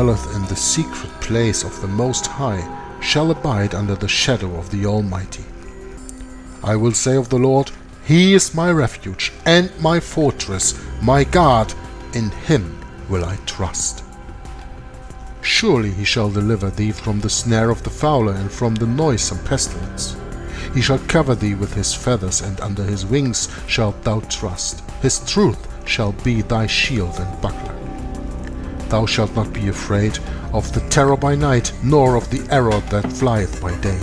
dwelleth in the secret place of the Most High shall abide under the shadow of the Almighty. I will say of the Lord, He is my refuge and my fortress, my God, in Him will I trust. Surely He shall deliver thee from the snare of the fowler and from the noisome pestilence. He shall cover thee with His feathers, and under His wings shalt thou trust. His truth shall be thy shield and buckler. Thou shalt not be afraid of the terror by night, nor of the arrow that flieth by day,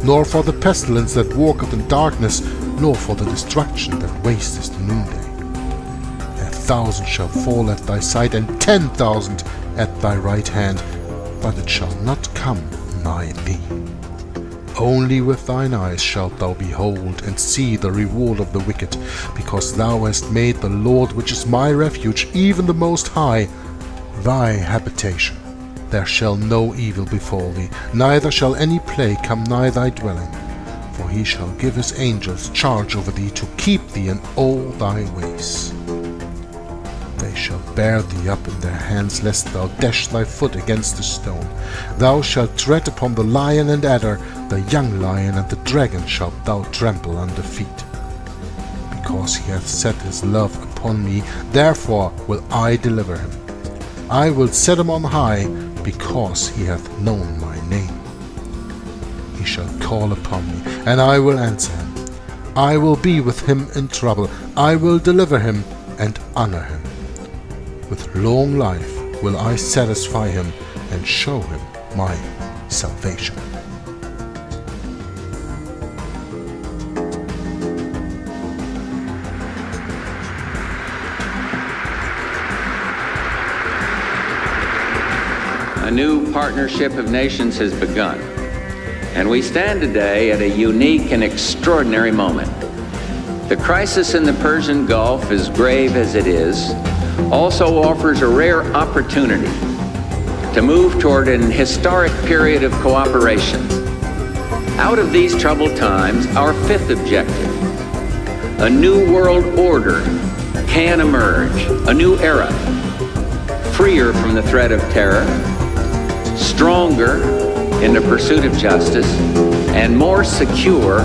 nor for the pestilence that walketh in darkness, nor for the destruction that wasteth noonday. 1,000 shall fall at thy side, and 10,000 at thy right hand, but it shall not come nigh thee. Only with thine eyes shalt thou behold and see the reward of the wicked, because thou hast made the Lord, which is my refuge, even the Most High, thy habitation. There shall no evil befall thee, neither shall any plague come nigh thy dwelling. For He shall give His angels charge over thee, to keep thee in all thy ways. They shall bear thee up in their hands, lest thou dash thy foot against a stone. Thou shalt tread upon the lion and adder, the young lion and the dragon shalt thou trample under feet. Because He hath set His love upon me, therefore will I deliver him. I will set him on high, because he hath known my name. He shall call upon me, and I will answer him. I will be with him in trouble. I will deliver him and honor him. With long life will I satisfy him and show him my salvation. A new partnership of nations has begun, and we stand today at a unique and extraordinary moment. The crisis in the Persian Gulf, as grave as it is, also offers a rare opportunity to move toward an historic period of cooperation. Out of these troubled times, our fifth objective, a new world order, can emerge, a new era, freer from the threat of terror, stronger in the pursuit of justice, and more secure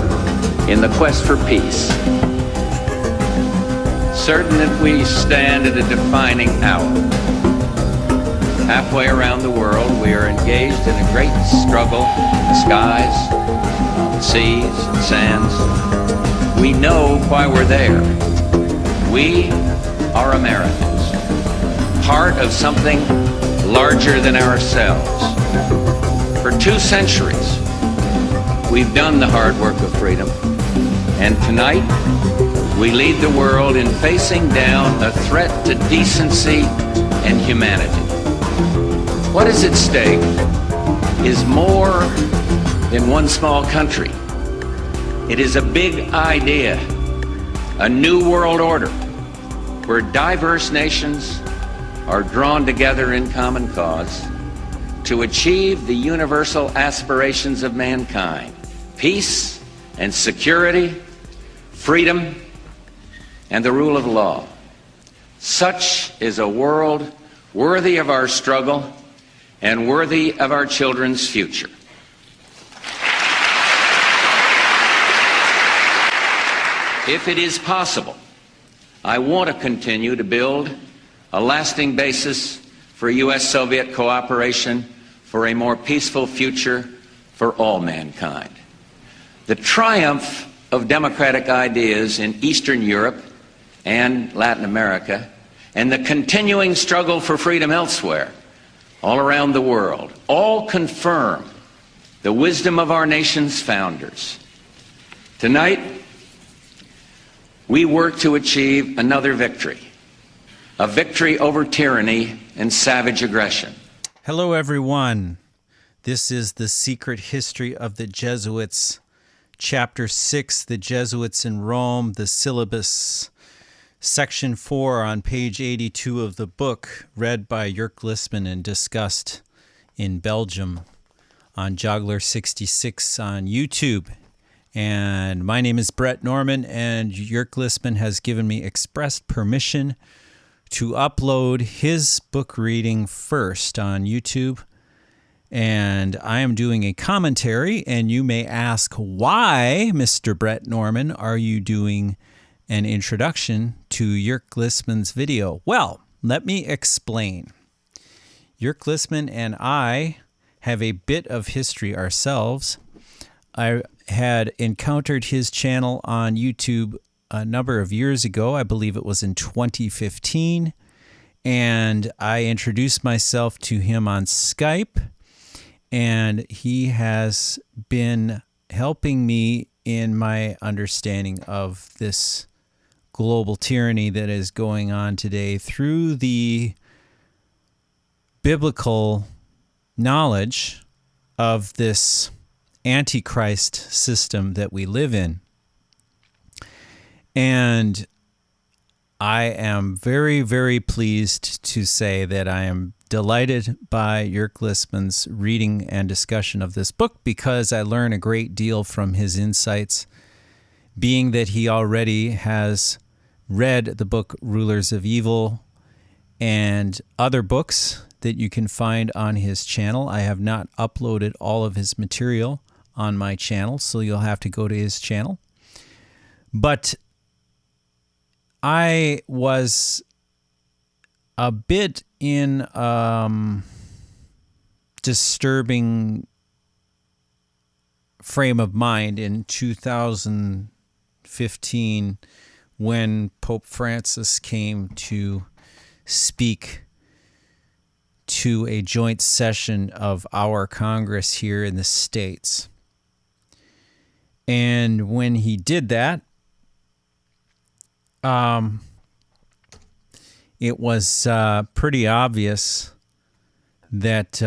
in the quest for peace. Certain that we stand at a defining hour. Halfway around the world, we are engaged in a great struggle in the skies, on the seas and sands. We know why we're there. We are Americans, part of something larger than ourselves. For 2 centuries, we've done the hard work of freedom, and tonight we lead the world in facing down a threat to decency and humanity. What is at stake is more than one small country. It is a big idea, a new world order, where diverse nations are drawn together in common cause to achieve the universal aspirations of mankind: peace and security, freedom, and the rule of law. Such is a world worthy of our struggle and worthy of our children's future. If it is possible, I want to continue to build a lasting basis for U.S.-Soviet cooperation for a more peaceful future for all mankind. The triumph of democratic ideas in Eastern Europe and Latin America, and the continuing struggle for freedom elsewhere, all around the world, all confirm the wisdom of our nation's founders. Tonight, we work to achieve another victory, a victory over tyranny and savage aggression. Hello, everyone. This is The Secret History of the Jesuits, Chapter 6, The Jesuits in Rome, the Syllabus, Section 4 on page 82 of the book, read by Jörg Listmann and discussed in Belgium on Joggler 66 on YouTube. And my name is Brett Norman, and Jörg Listmann has given me express permission to upload his book reading first on YouTube. And I am doing a commentary, and you may ask, why, Mr. Brett Norman, are you doing an introduction to Jörg Lissman's video? Well, let me explain. Jörg Lissman and I have a bit of history ourselves. I had encountered his channel on YouTube a number of years ago. I believe it was in 2015. And I introduced myself to him on Skype. And he has been helping me in my understanding of this global tyranny that is going on today through the biblical knowledge of this Antichrist system that we live in. And I am very, very pleased to say that I am delighted by Jörg Lissman's reading and discussion of this book, because I learn a great deal from his insights, being that he already has read the book Rulers of Evil and other books that you can find on his channel. I have not uploaded all of his material on my channel, so you'll have to go to his channel. But I was a bit in disturbing frame of mind in 2015 when Pope Francis came to speak to a joint session of our Congress here in the States. And when he did that, it was pretty obvious that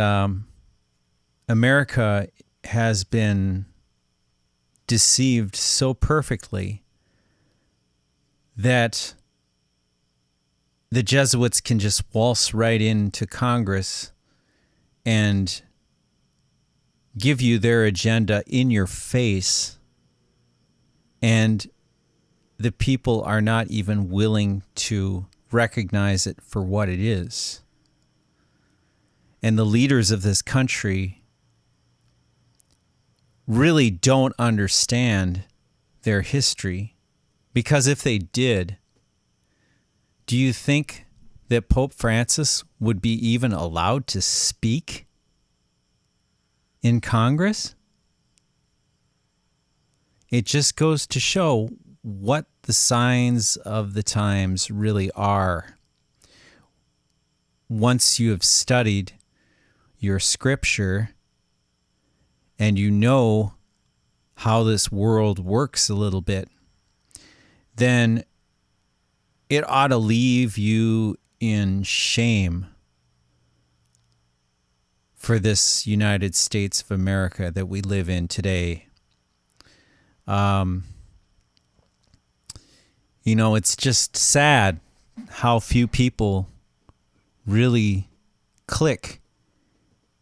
America has been deceived so perfectly that the Jesuits can just waltz right into Congress and give you their agenda in your face, and the people are not even willing to recognize it for what it is. And the leaders of this country really don't understand their history, because if they did, do you think that Pope Francis would be even allowed to speak in Congress? It just goes to show what the signs of the times really are. Once you have studied your scripture and you know how this world works a little bit, then it ought to leave you in shame for this United States of America that we live in today. You know, it's just sad how few people really click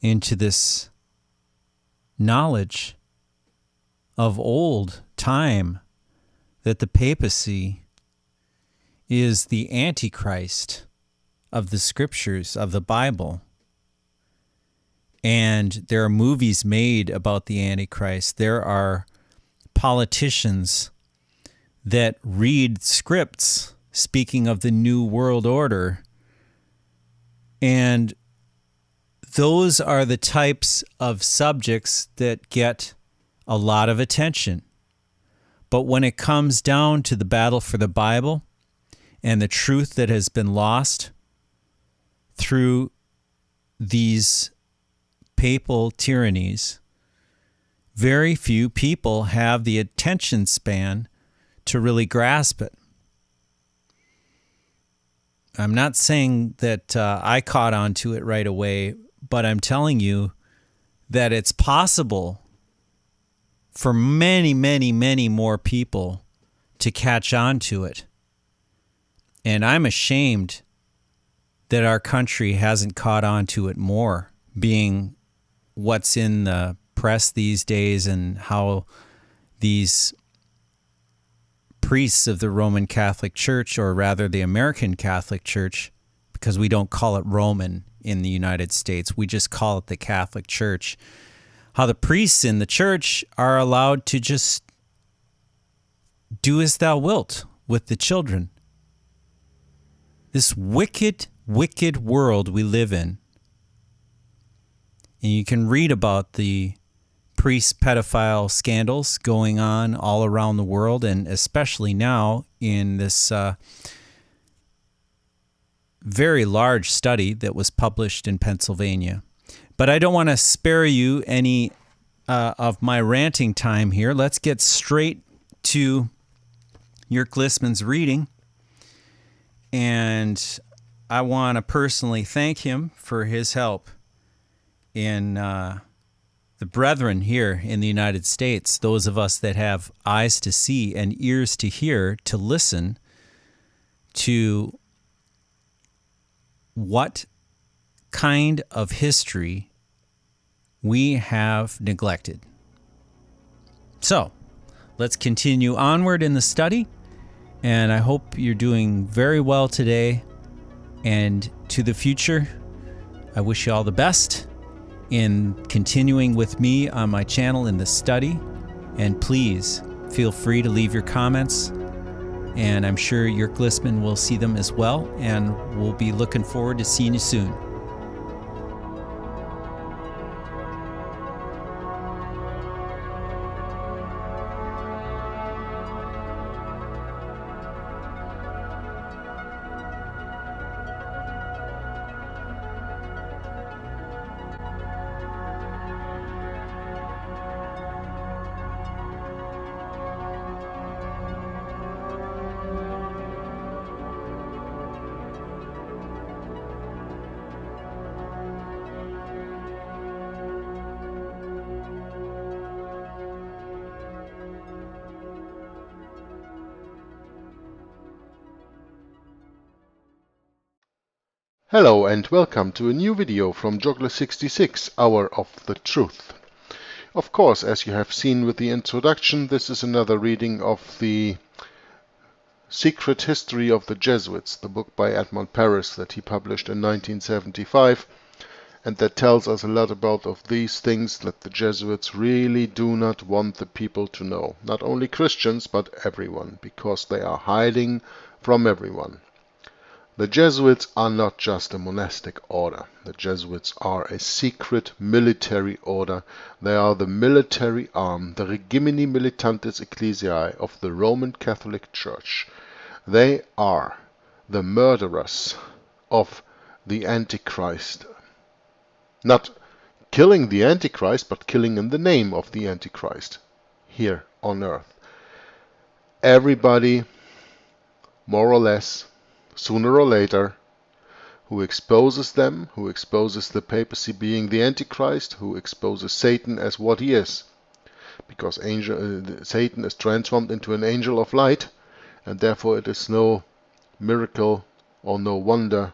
into this knowledge of old time that the papacy is the Antichrist of the scriptures of the Bible. And there are movies made about the Antichrist. There are politicians that read scripts speaking of the New World Order. And those are the types of subjects that get a lot of attention. But when it comes down to the battle for the Bible and the truth that has been lost through these papal tyrannies, very few people have the attention span to really grasp it. I'm not saying that I caught on to it right away, but I'm telling you that it's possible for many, many, many more people to catch on to it. And I'm ashamed that our country hasn't caught on to it more, being what's in the press these days and how these priests of the Roman Catholic Church, or rather the American Catholic Church, because we don't call it Roman in the United States. We just call it the Catholic Church. How the priests in the church are allowed to just do as thou wilt with the children. This wicked, wicked world we live in. And you can read about the priest pedophile scandals going on all around the world, and especially now in this very large study that was published in Pennsylvania. But I don't want to spare you any of my ranting time here. Let's get straight to Jörg Listmann's reading. And I want to personally thank him for his help in the brethren here in the United States, those of us that have eyes to see and ears to hear, to listen to what kind of history we have neglected. So, let's continue onward in the study, and I hope you're doing very well today. And to the future, I wish you all the best in continuing with me on my channel in the study. And please feel free to leave your comments, and I'm sure Jörg Listmann will see them as well, and we'll be looking forward to seeing you soon. Hello and welcome to a new video from Joggler66, Hour of the Truth. Of course, as you have seen with the introduction, this is another reading of the Secret History of the Jesuits, the book by Edmond Paris that he published in 1975, and that tells us a lot about of these things that the Jesuits really do not want the people to know. Not only Christians, but everyone, because they are hiding from everyone. The Jesuits are not just a monastic order. The Jesuits are a secret military order. They are the military arm, the regimini militantis ecclesiae of the Roman Catholic Church. They are the murderers of the Antichrist. Not killing the Antichrist, but killing in the name of the Antichrist here on earth. Everybody, more or less, sooner or later, who exposes them, who exposes the papacy being the Antichrist, who exposes Satan as what he is. Because Satan is transformed into an angel of light, and therefore it is no miracle or no wonder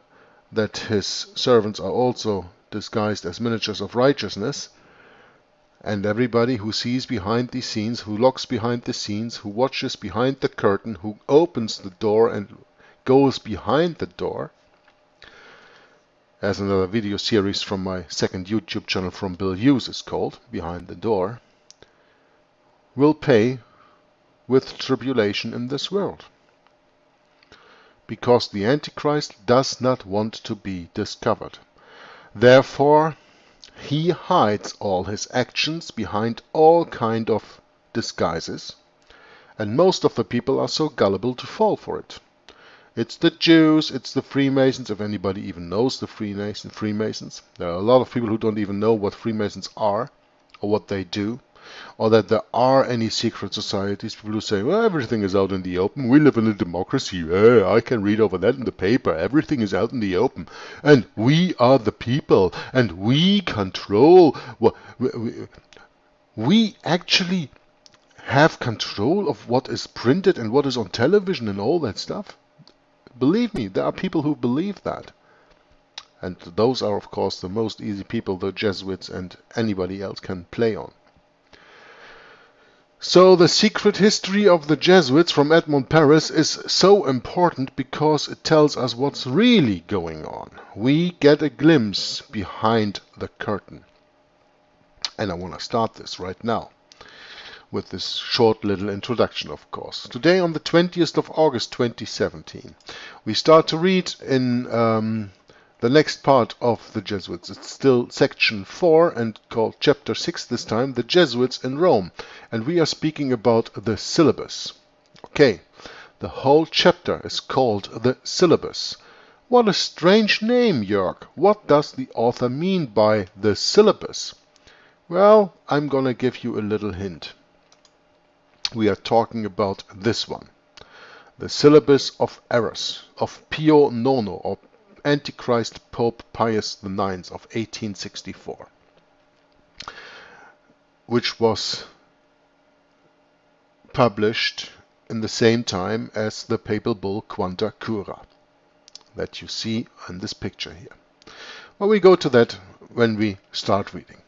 that his servants are also disguised as miniatures of righteousness. And everybody who sees behind the scenes, who looks behind the scenes, who watches behind the curtain, who opens the door and goes behind the door, as another video series from my second YouTube channel from Bill Hughes is called, Behind the Door, will pay with tribulation in this world. Because the Antichrist does not want to be discovered. Therefore, he hides all his actions behind all kind of disguises, and most of the people are so gullible to fall for it. It's the Jews, it's the Freemasons, if anybody even knows the Freemasons. There are a lot of people who don't even know what Freemasons are, or what they do, or that there are any secret societies. People who say, well, everything is out in the open, we live in a democracy, I can read over that in the paper, everything is out in the open, and we are the people, and we control, we actually have control of what is printed and what is on television and all that stuff. Believe me, there are people who believe that. And those are, of course, the most easy people the Jesuits and anybody else can play on. So the secret history of the Jesuits from Edmond Paris is so important because it tells us what's really going on. We get a glimpse behind the curtain. And I want to start this right now with this short little introduction, of course. Today on the 20th of August 2017, we start to read in the next part of the Jesuits. It's still section 4 and called chapter 6 this time, the Jesuits in Rome. And we are speaking about the Syllabus. Okay, the whole chapter is called the Syllabus. What a strange name, Jörg. What does the author mean by the Syllabus? Well, I'm gonna give you a little hint. We are talking about this one. The Syllabus of Errors of Pio IX, or Antichrist Pope Pius IX of 1864, which was published in the same time as the papal bull Quanta Cura that you see in this picture here. Well, we go to that when we start reading.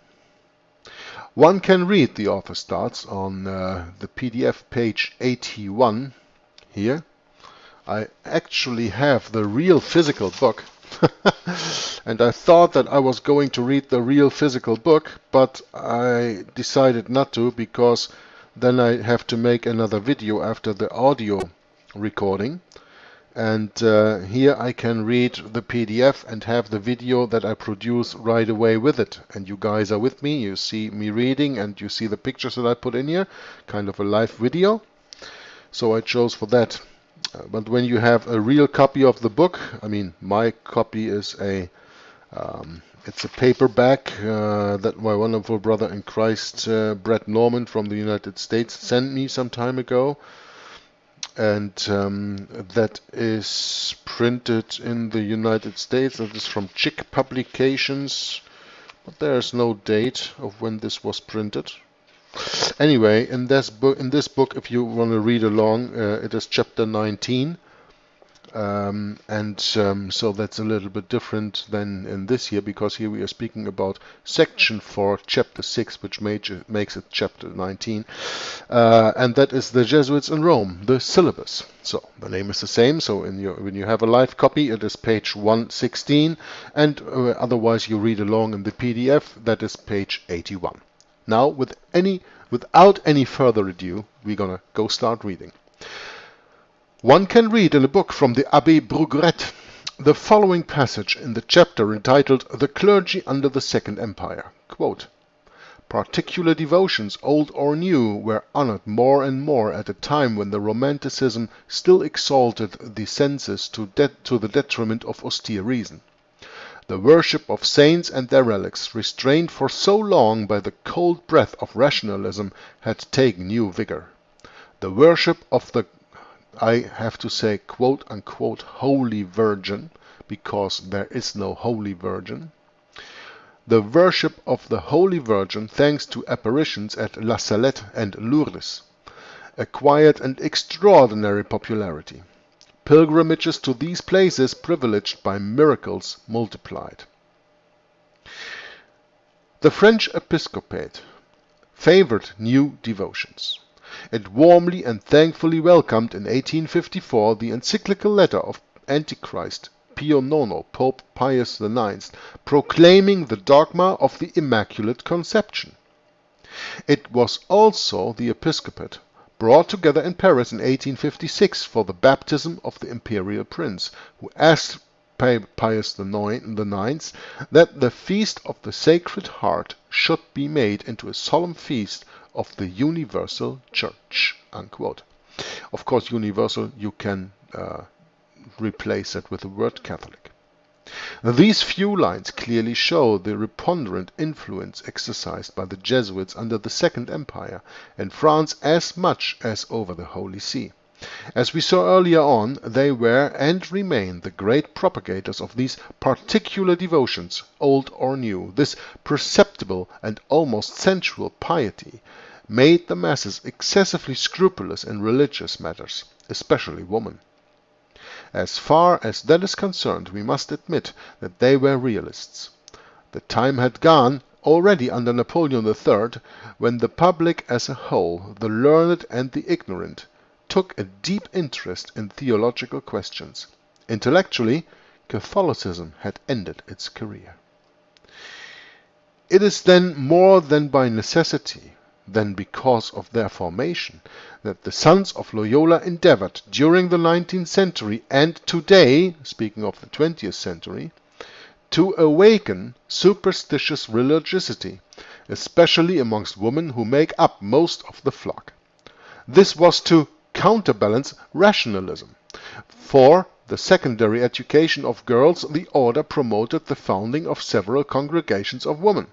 One can read, the author starts, on the PDF page 81 here. I actually have the real physical book and I thought that I was going to read the real physical book, but I decided not to because then I have to make another video after the audio recording. And here I can read the PDF and have the video that I produce right away with it. And you guys are with me, you see me reading and you see the pictures that I put in here, kind of a live video. So I chose for that. But when you have a real copy of the book, I mean, my copy is it's a paperback that my wonderful brother in Christ, Brett Norman from the United States, sent me some time ago. And that is printed in the United States. That is from Chick Publications, but there is no date of when this was printed. Anyway, in this book, if you want to read along, it is chapter 19, so that's a little bit different than in this here, because here we are speaking about section 4, chapter 6, which makes it chapter 19, and that is the Jesuits in Rome, the Syllabus. So the name is the same. So when you have a live copy, it is page 116, and otherwise you read along in the PDF. That is page 81. Now, without any further ado, we're gonna go start reading. One can read in a book from the Abbé Brugeret the following passage in the chapter entitled The Clergy Under the Second Empire. Quote, "Particular devotions, old or new, were honored more and more at a time when the Romanticism still exalted the senses to the detriment of austere reason. The worship of saints and their relics, restrained for so long by the cold breath of rationalism, had taken new vigor. The worship of the, I have to say, quote-unquote, Holy Virgin, because there is no Holy Virgin. The worship of the Holy Virgin, thanks to apparitions at La Salette and Lourdes, acquired an extraordinary popularity. Pilgrimages to these places, privileged by miracles, multiplied. The French episcopate favored new devotions. It warmly and thankfully welcomed in 1854 the encyclical letter of Antichrist Pio IX, Pope Pius IX, proclaiming the dogma of the Immaculate Conception. It was also the episcopate brought together in Paris in 1856 for the baptism of the imperial prince, who asked Pius IX that the feast of the Sacred Heart should be made into a solemn feast of the Universal Church. Unquote. Of course, universal, you can replace it with the word Catholic. These few lines clearly show the preponderant influence exercised by the Jesuits under the Second Empire in France as much as over the Holy See. As we saw earlier on, they were and remain the great propagators of these particular devotions, old or new. This perceptible and almost sensual piety made the masses excessively scrupulous in religious matters, especially women. As far as that is concerned, we must admit that they were realists. The time had gone already under Napoleon III, when the public as a whole, the learned and the ignorant, took a deep interest in theological questions. Intellectually, Catholicism had ended its career. It is then more than by necessity, than because of their formation, that the sons of Loyola endeavored during the 19th century and today, speaking of the 20th century, to awaken superstitious religiosity, especially amongst women who make up most of the flock. This was to counterbalance rationalism. For the secondary education of girls, the order promoted the founding of several congregations of women.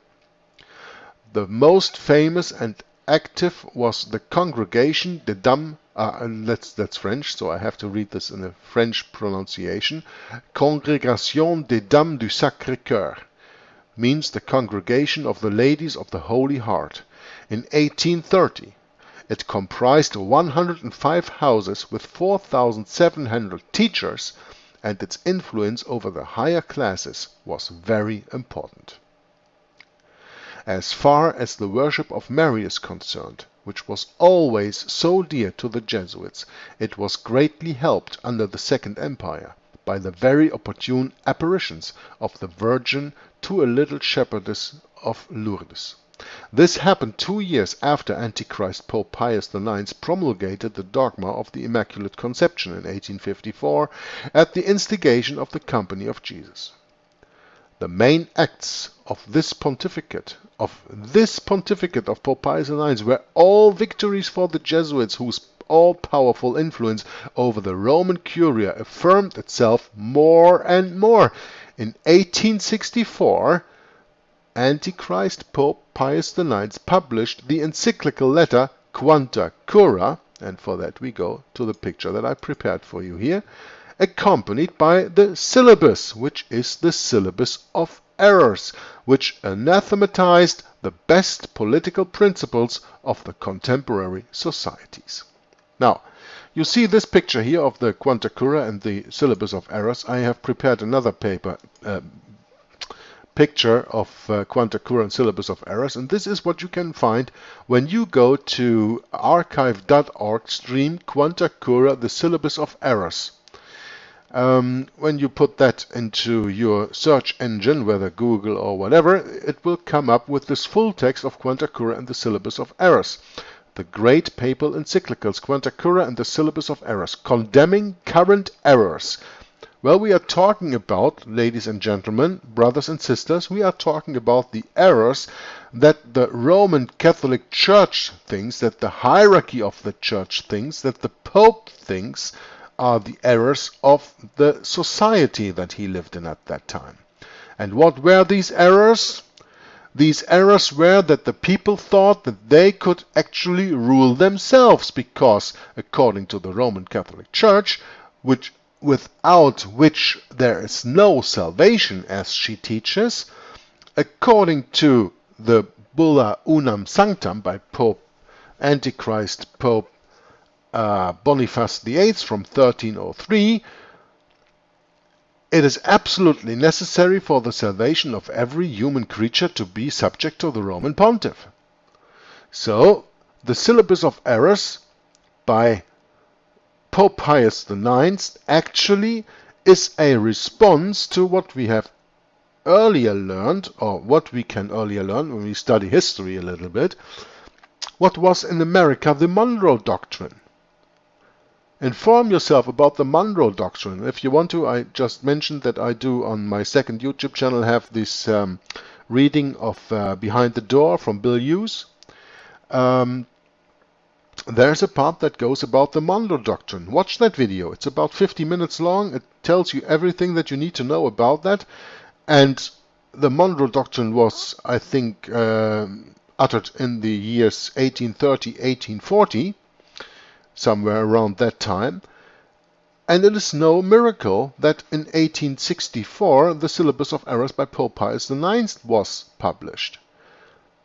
The most famous and active was the Congregation des Dames, that's French, so I have to read this in a French pronunciation, Congrégation des Dames du Sacré-Cœur, means the Congregation of the Ladies of the Holy Heart. In 1830, it comprised 105 houses with 4,700 teachers, and its influence over the higher classes was very important. As far as the worship of Mary is concerned, which was always so dear to the Jesuits, it was greatly helped under the Second Empire by the very opportune apparitions of the Virgin to a little shepherdess of Lourdes. This happened 2 years after Antichrist Pope Pius IX promulgated the dogma of the Immaculate Conception in 1854 at the instigation of the Company of Jesus. The main acts of this pontificate of Pope Pius IX were all victories for the Jesuits, whose all-powerful influence over the Roman Curia affirmed itself more and more. In 1864, Antichrist Pope Pius IX published the encyclical letter Quanta Cura, and for that we go to the picture that I prepared for you here, accompanied by the Syllabus, which is the Syllabus of Errors, which anathematized the best political principles of the contemporary societies. Now, you see this picture here of the Quanta Cura and the Syllabus of Errors. I have prepared another picture of Quanta Cura and Syllabus of Errors, and this is what you can find when you go to archive.org stream Quanta Cura, the Syllabus of Errors. When you put that into your search engine, whether Google or whatever, it will come up with this full text of Quanta Cura and the Syllabus of Errors. The great papal encyclicals Quanta Cura and the Syllabus of Errors, condemning current errors. Well, we are talking about, ladies and gentlemen, brothers and sisters, we are talking about the errors that the Roman Catholic Church thinks, that the hierarchy of the Church thinks, that the Pope thinks are the errors of the society that he lived in at that time. And what were these errors? These errors were that the people thought that they could actually rule themselves, because, according to the Roman Catholic Church, without which there is no salvation, as she teaches, according to the Bulla Unam Sanctam by Pope Antichrist Pope Boniface VIII from 1303, it is absolutely necessary for the salvation of every human creature to be subject to the Roman Pontiff. So, the Syllabus of Errors by Pope Pius IX actually is a response to what we have earlier learned, or what we can earlier learn when we study history a little bit, what was in America the Monroe Doctrine. Inform yourself about the Monroe Doctrine. If you want to, I just mentioned that I do on my second YouTube channel have this reading of Behind the Door from Bill Hughes. There's a part that goes about the Monroe Doctrine. Watch that video. It's about 50 minutes long. It tells you everything that you need to know about that. And the Monroe Doctrine was, I think, uttered in the years 1830, 1840. Somewhere around that time, and it is no miracle that in 1864 the Syllabus of Errors by Pope Pius IX was published.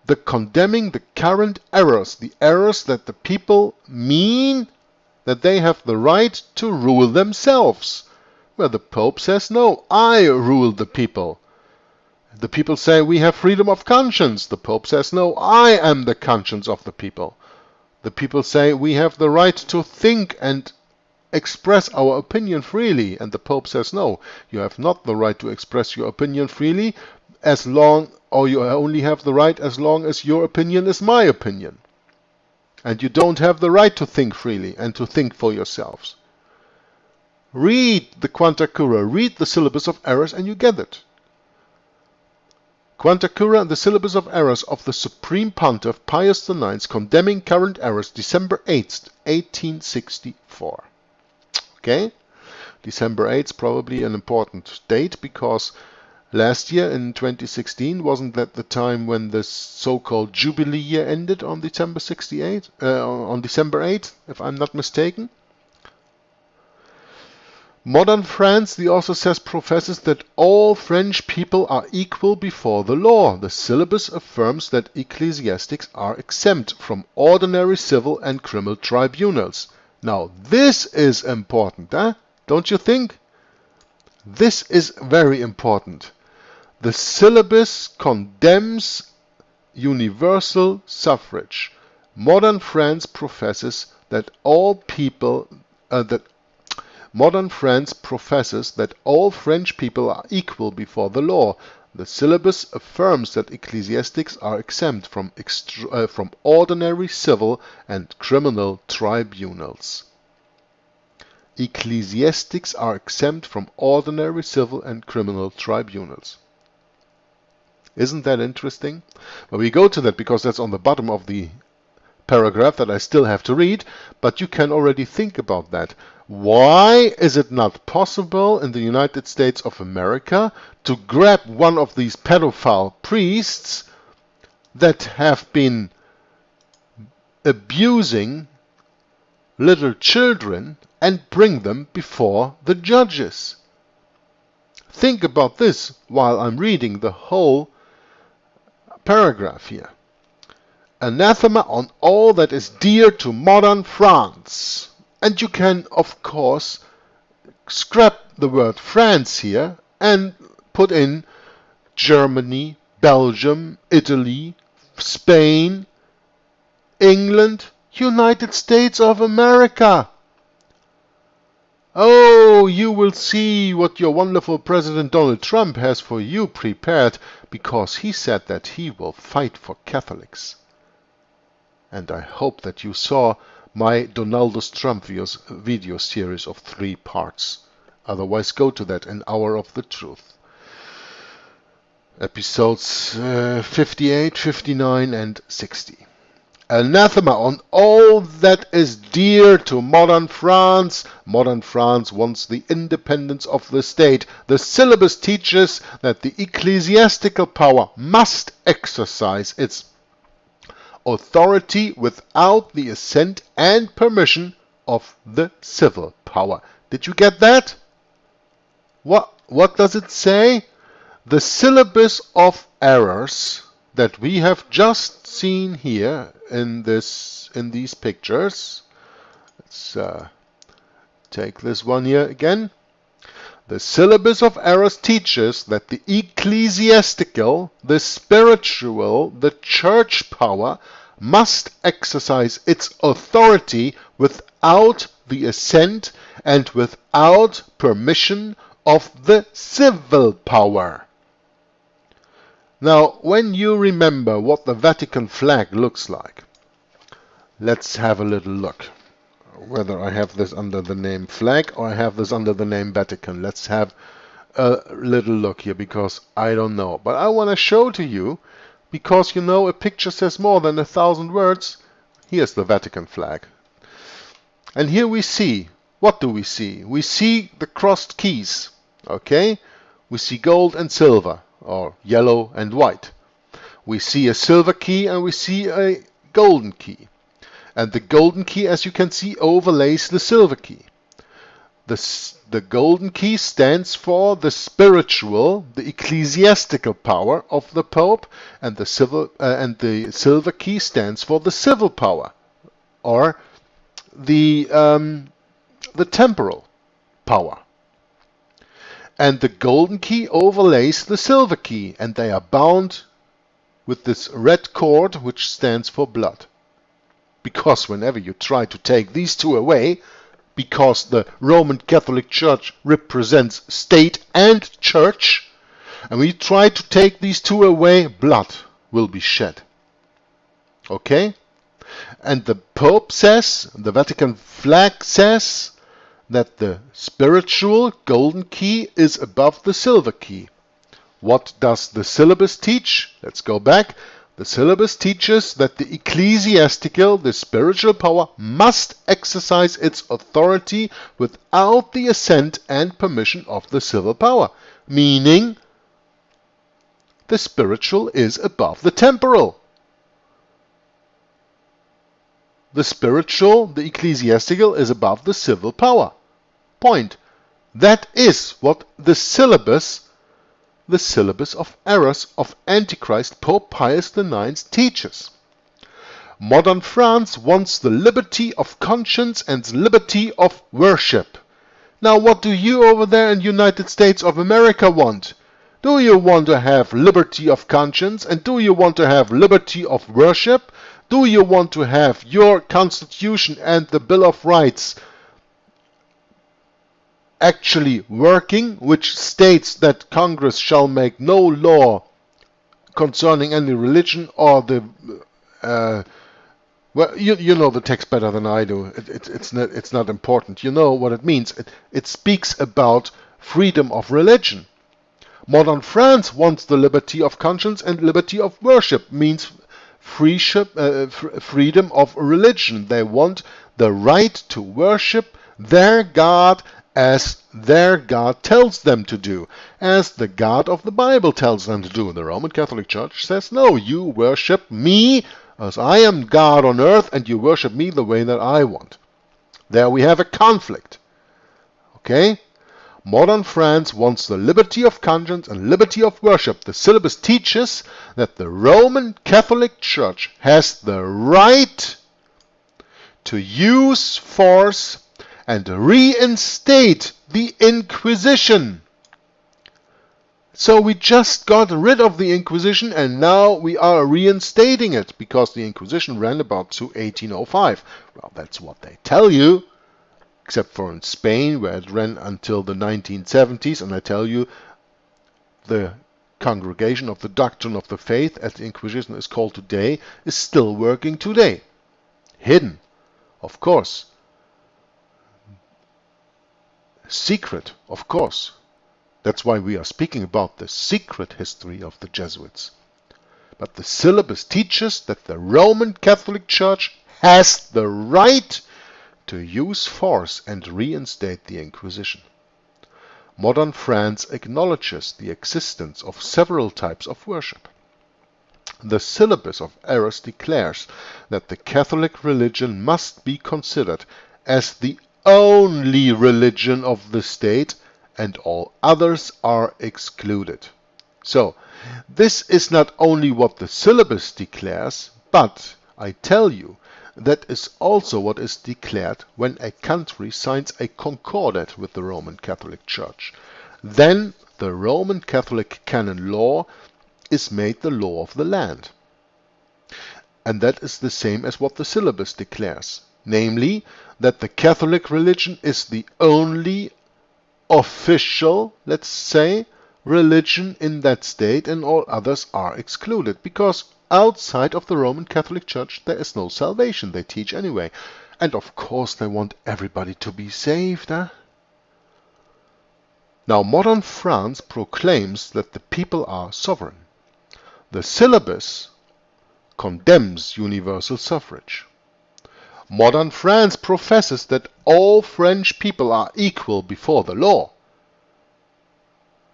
The condemning the current errors, the errors that the people mean that they have the right to rule themselves, where the Pope says, no, I rule the people. The people say we have freedom of conscience. The Pope says, no, I am the conscience of the people. The people say we have the right to think and express our opinion freely. And the Pope says, no, you have not the right to express your opinion freely or you only have the right as long as your opinion is my opinion. And you don't have the right to think freely and to think for yourselves. Read the Quanta Cura, read the Syllabus of Errors, and you get it. Quanta Cura, the Syllabus of Errors of the Supreme Pontiff Pius IX, condemning current errors, December 8th, 1864. Okay? December 8th, probably an important date, because last year in 2016, wasn't that the time when the so-called Jubilee year ended on December 8th, if I'm not mistaken? Modern France, the author says, professes that all French people are equal before the law. The syllabus affirms that ecclesiastics are exempt from ordinary civil and criminal tribunals. Now, this is important, don't you think? This is very important. The syllabus condemns universal suffrage. Modern France professes that all French people are equal before the law. The syllabus affirms that ecclesiastics are exempt from ordinary civil and criminal tribunals. Ecclesiastics are exempt from ordinary civil and criminal tribunals. Isn't that interesting? Well, we go to that because that's on the bottom of the paragraph that I still have to read, but you can already think about that. Why is it not possible in the United States of America to grab one of these pedophile priests that have been abusing little children and bring them before the judges? Think about this while I'm reading the whole paragraph here. Anathema on all that is dear to modern France. And you can, of course, scrap the word France here and put in Germany, Belgium, Italy, Spain, England, United States of America. Oh, you will see what your wonderful President Donald Trump has for you prepared, because he said that he will fight for Catholics. And I hope that you saw my Donaldus Trump video series of 3 parts. Otherwise, go to that, An Hour of the Truth. Episodes 58, 59 and 60. Anathema on all that is dear to modern France. Modern France wants the independence of the state. The syllabus teaches that the ecclesiastical power must exercise its authority without the assent and permission of the civil power. Did you get that? What does it say? The syllabus of errors that we have just seen here in these pictures. Let's take this one here again. The syllabus of errors teaches that the ecclesiastical, the spiritual, the church power must exercise its authority without the assent and without permission of the civil power. Now, when you remember what the Vatican flag looks like, let's have a little look. Whether I have this under the name flag or I have this under the name Vatican. Let's have a little look here, because I don't know. But I want to show to you, because you know a picture says more than 1,000 words. Here's the Vatican flag. And here we see, what do we see? We see the crossed keys, okay? We see gold and silver, or yellow and white. We see a silver key and we see a golden key. And the golden key, as you can see, overlays the silver key. The golden key stands for the spiritual, the ecclesiastical power of the Pope, and the silver key stands for the civil power, or the temporal power. And the golden key overlays the silver key, and they are bound with this red cord which stands for blood. Because whenever you try to take these two away, because the Roman Catholic Church represents state and church, and we try to take these two away, blood will be shed. Okay? And the Pope says, the Vatican flag says, that the spiritual golden key is above the silver key. What does the Syllabus teach? Let's go back. The Syllabus teaches that the ecclesiastical, the spiritual power, must exercise its authority without the assent and permission of the civil power, meaning the spiritual is above the temporal. The spiritual, the ecclesiastical, is above the civil power. Point. That is what the syllabus of errors of Antichrist Pope Pius IX teaches. Modern France wants the liberty of conscience and liberty of worship. Now what do you over there in the United States of America want? Do you want to have liberty of conscience, and do you want to have liberty of worship? Do you want to have your Constitution and the Bill of Rights actually working, which states that Congress shall make no law concerning any religion or the well, you know the text better than I do. It's not important. You know what it means. It speaks about freedom of religion. Modern France wants the liberty of conscience and liberty of worship, means freedom of religion. They want the right to worship their God as their God tells them to do, as the God of the Bible tells them to do. The Roman Catholic Church says, no, you worship me as I am God on earth, and you worship me the way that I want. There we have a conflict. Okay? Modern France wants the liberty of conscience and liberty of worship. The Syllabus teaches that the Roman Catholic Church has the right to use force and reinstate the Inquisition. So we just got rid of the Inquisition, and now we are reinstating it, because the Inquisition ran about to 1805. Well, that's what they tell you, except for in Spain, where it ran until the 1970s, and I tell you, the Congregation of the Doctrine of the Faith, as the Inquisition is called today, is still working today. Hidden, of course. Secret, of course. That's why we are speaking about the secret history of the Jesuits. But the Syllabus teaches that the Roman Catholic Church has the right to use force and reinstate the Inquisition. Modern France acknowledges the existence of several types of worship. The Syllabus of Errors declares that the Catholic religion must be considered as the only religion of the state, and all others are excluded. So, this is not only what the Syllabus declares, but I tell you, that is also what is declared when a country signs a concordat with the Roman Catholic Church. Then the Roman Catholic canon law is made the law of the land. And that is the same as what the Syllabus declares, namely that the Catholic religion is the only official, let's say, religion in that state, and all others are excluded, because outside of the Roman Catholic Church there is no salvation, they teach anyway. And of course they want everybody to be saved. Now modern France proclaims that the people are sovereign. The Syllabus condemns universal suffrage. Modern France professes that all French people are equal before the law.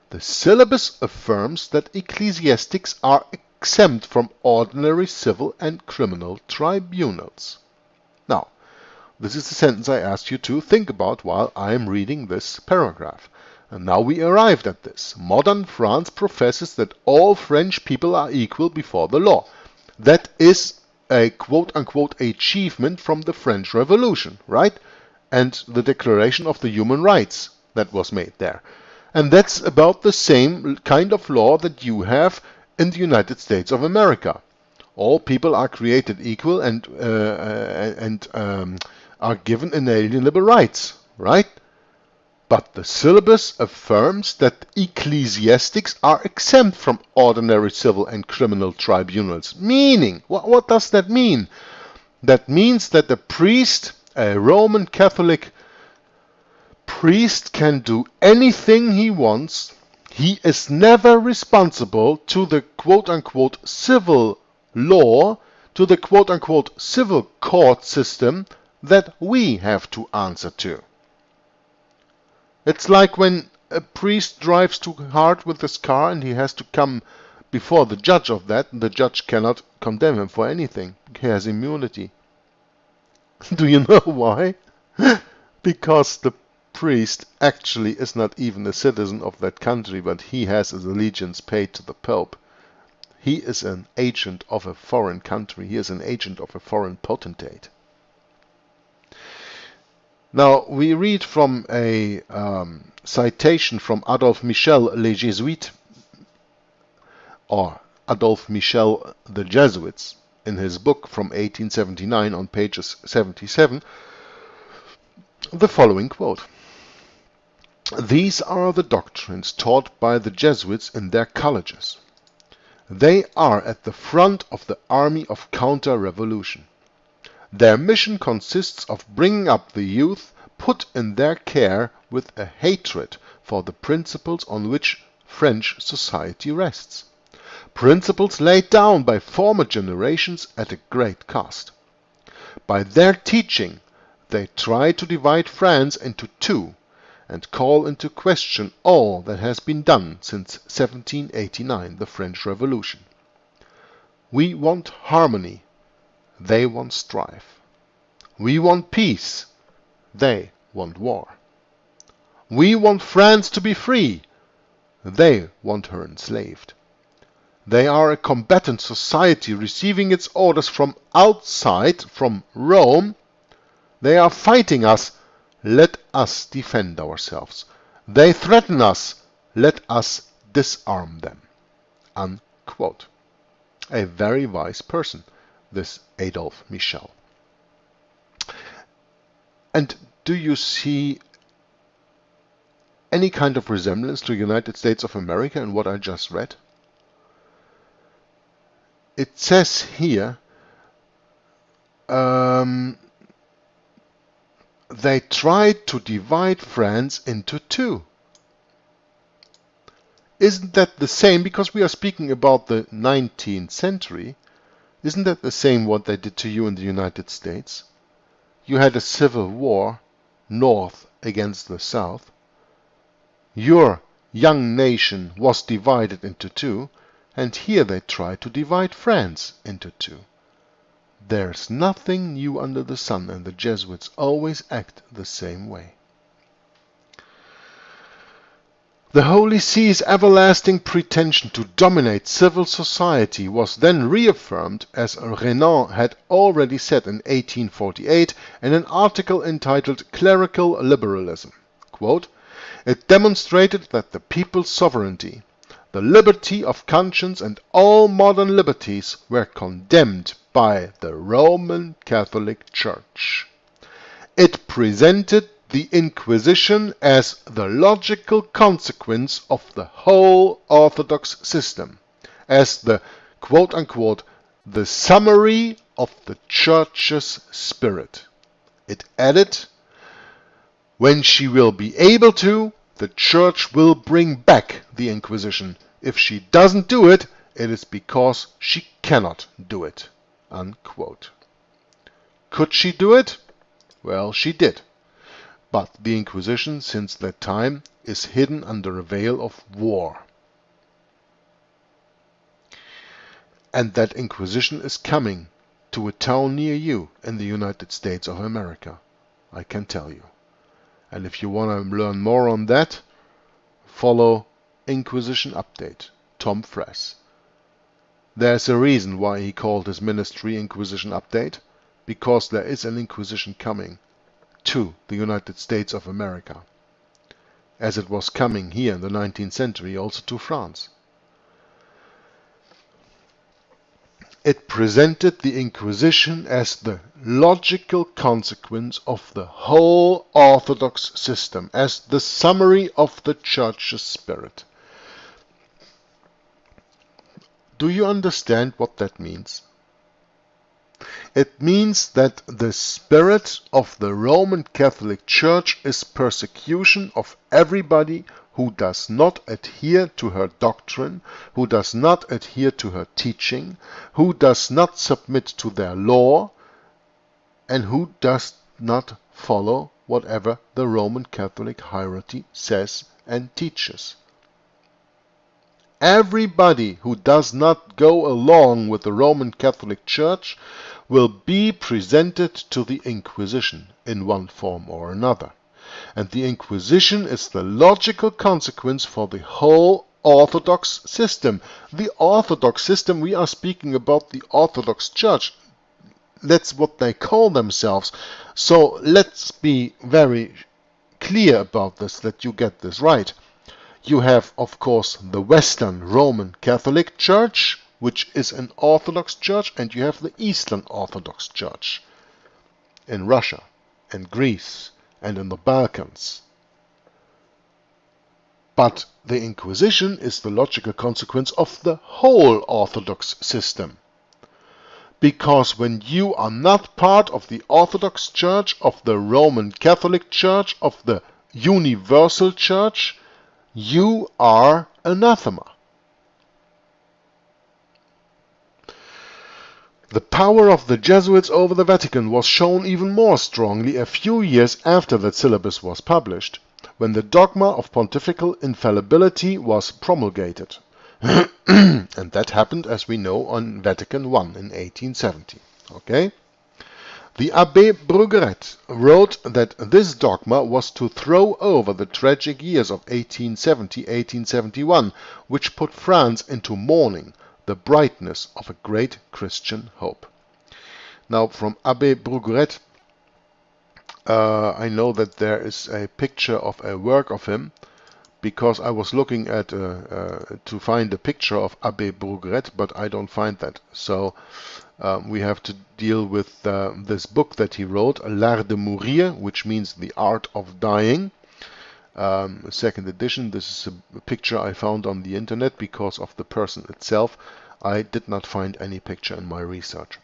The Syllabus affirms that ecclesiastics are exempt from ordinary civil and criminal tribunals. Now, this is the sentence I asked you to think about while I am reading this paragraph. And now we arrived at this. Modern France professes that all French people are equal before the law. That is a quote-unquote achievement from the French Revolution, right? And the Declaration of the Human Rights that was made there. And that's about the same kind of law that you have in the United States of America. All people are created equal and are given inalienable rights, right? But the syllabus affirms that ecclesiastics are exempt from ordinary civil and criminal tribunals. Meaning, what does that mean? That means that the priest, a Roman Catholic priest, can do anything he wants. He is never responsible to the quote-unquote civil law, to the quote-unquote civil court system that we have to answer to. It's like when a priest drives too hard with his car and he has to come before the judge of that, and the judge cannot condemn him for anything. He has immunity. Do you know why? Because the priest actually is not even a citizen of that country, but he has his allegiance paid to the Pope. He is an agent of a foreign country. He is an agent of a foreign potentate. Now, we read from a citation from Adolphe Michel, Les Jésuites, or Adolphe Michel, the Jesuits, in his book from 1879 on pages 77, the following quote. These are the doctrines taught by the Jesuits in their colleges. They are at the front of the army of counter-revolution. Their mission consists of bringing up the youth, put in their care with a hatred for the principles on which French society rests. Principles laid down by former generations at a great cost. By their teaching, they try to divide France into two and call into question all that has been done since 1789, the French Revolution. We want harmony. They want strife. We want peace. They want war. We want France to be free. They want her enslaved. They are a combatant society receiving its orders from outside, from Rome. They are fighting us. Let us defend ourselves. They threaten us. Let us disarm them. Unquote. A very wise person, this Adolphe Michel. And do you see any kind of resemblance to the United States of America in what I just read? It says here, they tried to divide France into two. Isn't that the same, because we are speaking about the 19th century, isn't that the same what they did to you in the United States? You had a civil war, North against the South. Your young nation was divided into two, and here they try to divide France into two. There's nothing new under the sun, and the Jesuits always act the same way. The Holy See's everlasting pretension to dominate civil society was then reaffirmed, as Renan had already said in 1848 in an article entitled Clerical Liberalism. Quote, it demonstrated that the people's sovereignty, the liberty of conscience, and all modern liberties were condemned by the Roman Catholic Church. It presented the Inquisition as the logical consequence of the whole Orthodox system, as the quote-unquote the summary of the Church's spirit. It added, when she will be able to, the Church will bring back the Inquisition. If she doesn't do it, it is because she cannot do it. Unquote. Could she do it? Well, she did. But the Inquisition since that time is hidden under a veil of war. And that Inquisition is coming to a town near you in the United States of America, I can tell you. And if you want to learn more on that, follow Inquisition Update, Tom Frass. There's a reason why he called his ministry Inquisition Update, because there is an Inquisition coming to the United States of America. as it was coming here in the 19th century also to France. It presented the Inquisition as the logical consequence of the whole Orthodox system, as the summary of the Church's spirit. Do you understand what that means? It means that the spirit of the Roman Catholic Church is persecution of everybody who does not adhere to her doctrine, who does not adhere to her teaching, who does not submit to their law, and who does not follow whatever the Roman Catholic hierarchy says and teaches. Everybody who does not go along with the Roman Catholic Church will be presented to the Inquisition in one form or another. And the Inquisition is the logical consequence for the whole Orthodox system. The Orthodox system, we are speaking about the Orthodox Church. That's what they call themselves. So let's be very clear about this, that you get this right. You have, of course, the Western Roman Catholic Church, which is an Orthodox Church, and you have the Eastern Orthodox Church in Russia and Greece and in the Balkans. But the Inquisition is the logical consequence of the whole Orthodox system. Because when you are not part of the Orthodox Church, of the Roman Catholic Church, of the Universal Church, you are anathema. The power of the Jesuits over the Vatican was shown even more strongly a few years after the Syllabus was published, when the dogma of pontifical infallibility was promulgated. And that happened, as we know, on Vatican I in 1870. Okay? The Abbé Brugueret wrote that this dogma was to throw over the tragic years of 1870-1871, which put France into mourning, the brightness of a great Christian hope. Now, from Abbé Brugueret, I know that there is a picture of a work of him, because I was looking at to find a picture of Abbé Brugueret, but I don't find that. So we have to deal with this book that he wrote, L'Art de Mourir, which means the art of dying. Second edition. This is a picture I found on the internet because of the person itself. I did not find any picture in my research.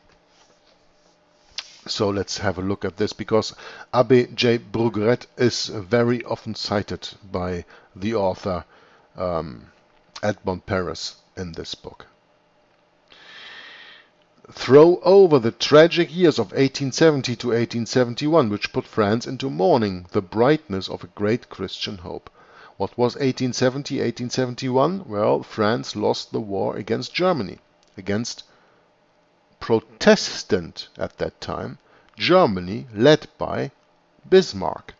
So let's have a look at this, because Abbé J. Brugueret is very often cited by the author Edmond Paris in this book. Throw over the tragic years of 1870 to 1871, which put France into mourning, the brightness of a great Christian hope. What was 1870, 1871? Well, France lost the war against Germany, against Protestant, at that time, Germany, led by Bismarck.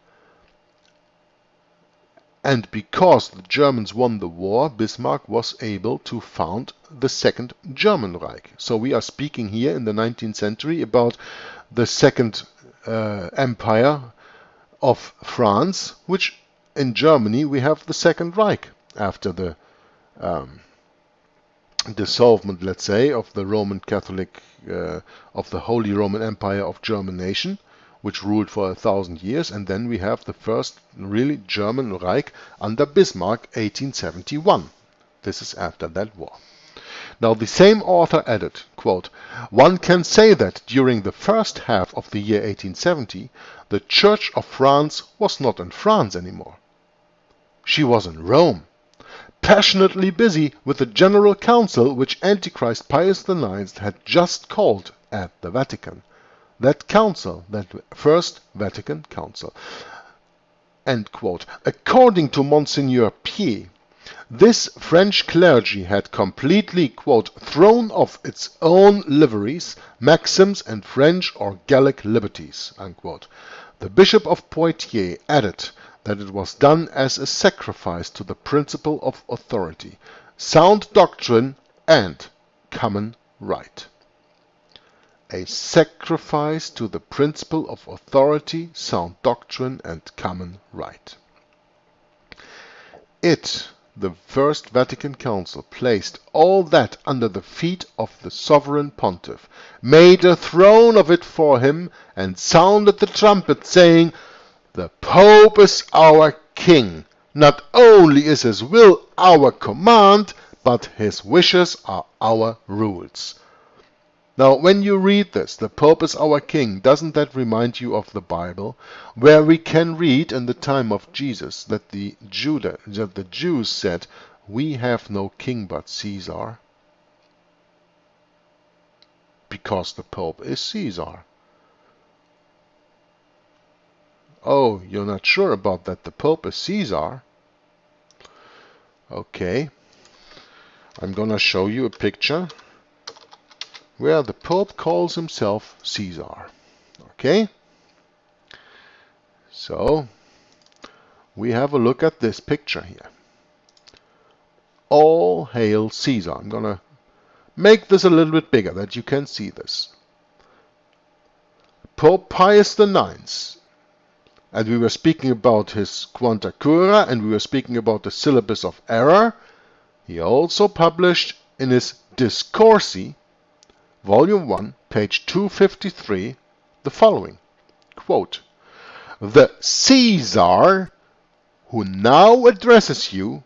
And because the Germans won the war, Bismarck was able to found the Second German Reich. So we are speaking here in the 19th century about the Second Empire of France, which in Germany we have the Second Reich after the dissolvement, let's say, of the Roman Catholic, of the Holy Roman Empire of German nation, which ruled for 1,000 years, and then we have the first really German Reich under Bismarck, 1871. This is after that war. Now the same author added, quote, "One can say that during the first half of the year 1870, the Church of France was not in France anymore. She was in Rome, passionately busy with the General Council which Antichrist Pius IX had just called at the Vatican. That council, that First Vatican Council." End quote. According to Monseigneur Pied, this French clergy had completely, quote, "thrown off its own liveries, maxims, and French or Gallic liberties." Unquote. The Bishop of Poitiers added that it was done as a sacrifice to the principle of authority, sound doctrine, and common right. A sacrifice to the principle of authority, sound doctrine, and common right. the First Vatican Council, placed all that under the feet of the sovereign pontiff, made a throne of it for him, and sounded the trumpet, saying, "The Pope is our king. Not only is his will our command, but his wishes are our rules." Now, when you read this, "The Pope is our king," doesn't that remind you of the Bible, where we can read in the time of Jesus that the Jews said, "We have no king but Caesar," because the Pope is Caesar. Oh, you're not sure about that? The Pope is Caesar? Okay, I'm gonna show you a picture where the Pope calls himself Caesar. Okay? So, we have a look at this picture here. All hail Caesar. I'm going to make this a little bit bigger that you can see this. Pope Pius IX, and we were speaking about his Quanta Cura, and we were speaking about the Syllabus of Error. He also published in his Discorsi, Volume 1, page 253, the following, quote, "The Caesar who now addresses you,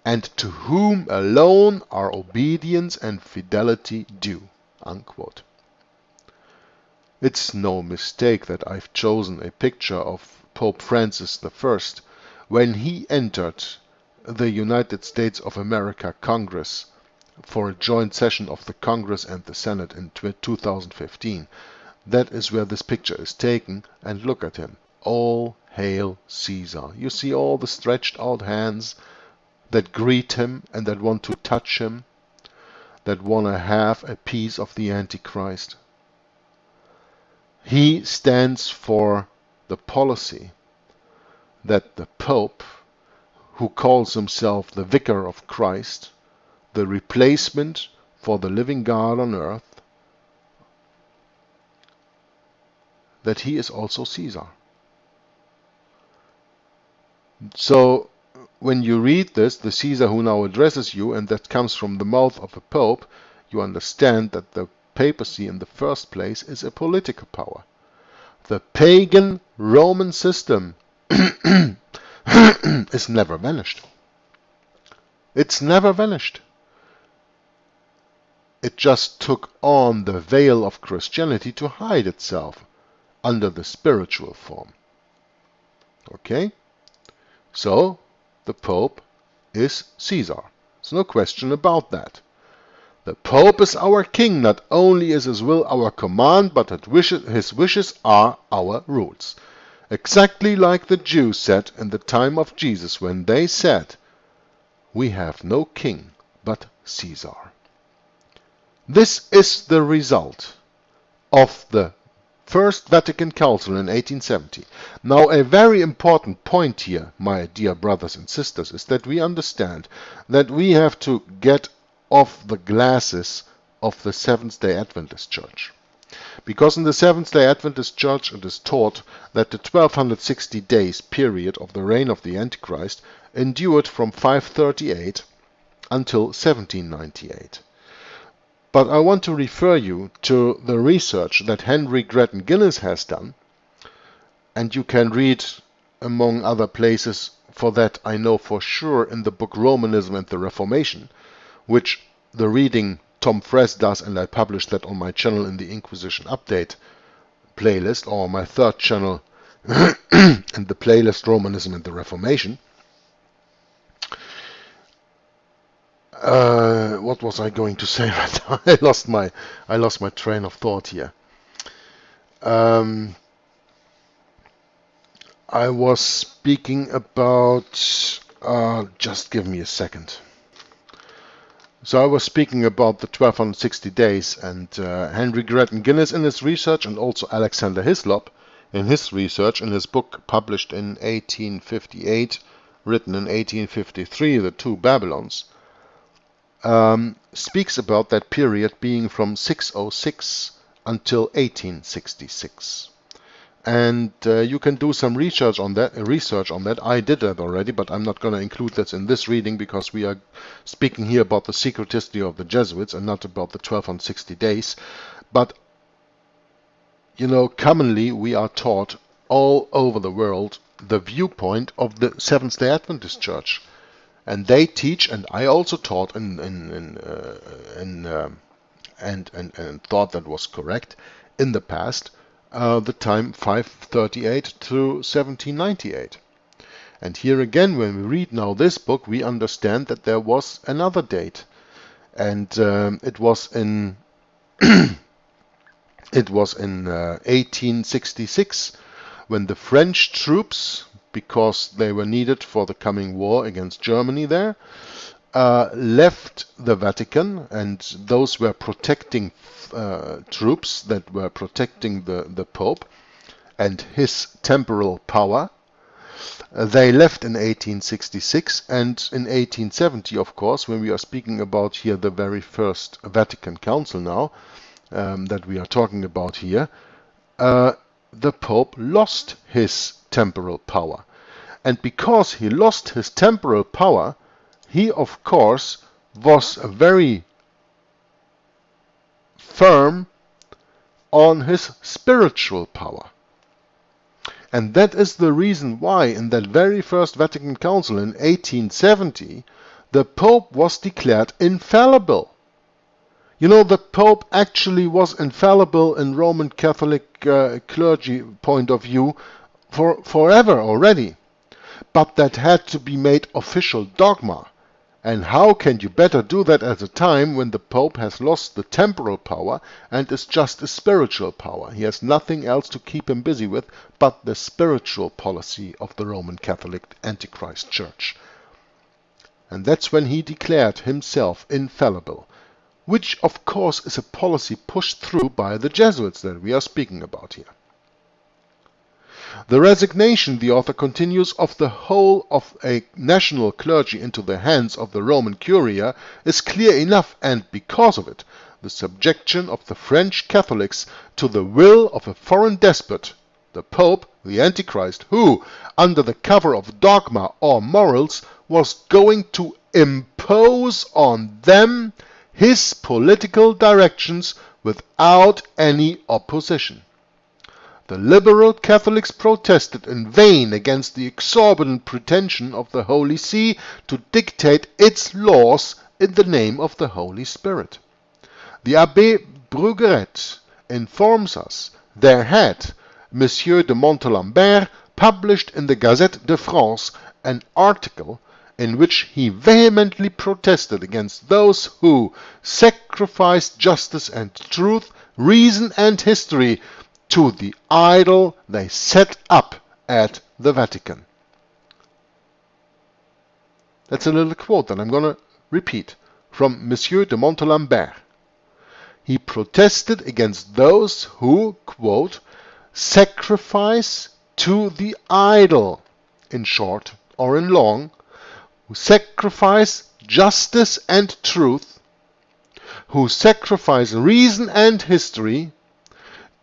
and to whom alone are obedience and fidelity due," unquote. It's no mistake that I've chosen a picture of Pope Francis I when he entered the United States of America Congress for a joint session of the Congress and the Senate in 2015. That is where this picture is taken, and look at him. All hail Caesar. You see all the stretched out hands that greet him and that want to touch him, that want to have a piece of the Antichrist. He stands for the policy that the Pope, who calls himself the Vicar of Christ, the replacement for the living God on earth, that he is also Caesar. So when you read this, the Caesar who now addresses you, and that comes from the mouth of a Pope, you understand that the papacy in the first place is a political power. The pagan Roman system is never vanished. It's never vanished. It just took on the veil of Christianity to hide itself under the spiritual form. Okay? So, the Pope is Caesar. There's no question about that. The Pope is our king. Not only is his will our command, but his wishes are our rules. Exactly like the Jews said in the time of Jesus when they said, "We have no king but Caesar." This is the result of the First Vatican Council in 1870. Now, a very important point here, my dear brothers and sisters, is that we understand that we have to get off the glasses of the Seventh-day Adventist Church. Because in the Seventh-day Adventist Church it is taught that the 1260 days period of the reign of the Antichrist endured from 538 until 1798. But I want to refer you to the research that Henry Gretton Guinness has done, and you can read, among other places, for that I know for sure, in the book Romanism and the Reformation, which the reading Tom Frass does, and I published that on my channel in the Inquisition Update playlist, or my third channel in the playlist Romanism and the Reformation. What was I going to say right now? I lost my train of thought here. I was speaking about, just give me a second. So I was speaking about the 1260 days, and Henry Gretton Guinness in his research, and also Alexander Hislop in his research, in his book published in 1858, written in 1853, The Two Babylons, speaks about that period being from 606 until 1866. And you can do some research on that. I did that already, but I'm not going to include that in this reading because we are speaking here about the secret history of the Jesuits and not about the 1260 days. But you know, commonly we are taught all over the world the viewpoint of the Seventh-day Adventist Church, and they teach, and I also taught and thought that was correct in the past. The time 538 to 1798. And here again, when we read now this book, we understand that there was another date, and it was in 1866 when the French troops, because they were needed for the coming war against Germany there, left the Vatican, and those were protecting troops that were protecting the Pope and his temporal power. They left in 1866, and in 1870, of course, when we are speaking about here the very first Vatican Council now, that we are talking about here, the Pope lost his temporal power. And because he lost his temporal power, he, of course, was very firm on his spiritual power. And that is the reason why in that very first Vatican Council in 1870, the Pope was declared infallible. You know, the Pope actually was infallible in Roman Catholic clergy point of view forever already. But that had to be made official dogma. And how can you better do that at a time when the Pope has lost the temporal power and is just a spiritual power? He has nothing else to keep him busy with but the spiritual policy of the Roman Catholic Antichrist Church. And that's when he declared himself infallible, which of course is a policy pushed through by the Jesuits that we are speaking about here. The resignation, the author continues, of the whole of a national clergy into the hands of the Roman Curia is clear enough, and because of it, the subjection of the French Catholics to the will of a foreign despot, the Pope, the Antichrist, who, under the cover of dogma or morals, was going to impose on them his political directions without any opposition. The liberal Catholics protested in vain against the exorbitant pretension of the Holy See to dictate its laws in the name of the Holy Spirit. The Abbé Brugueret informs us there had Monsieur de Montalembert published in the Gazette de France an article in which he vehemently protested against those who sacrificed justice and truth, reason and history to the idol they set up at the Vatican. That's a little quote that I'm going to repeat from Monsieur de Montalembert. He protested against those who, quote, sacrifice to the idol, in short or in long, who sacrifice justice and truth, who sacrifice reason and history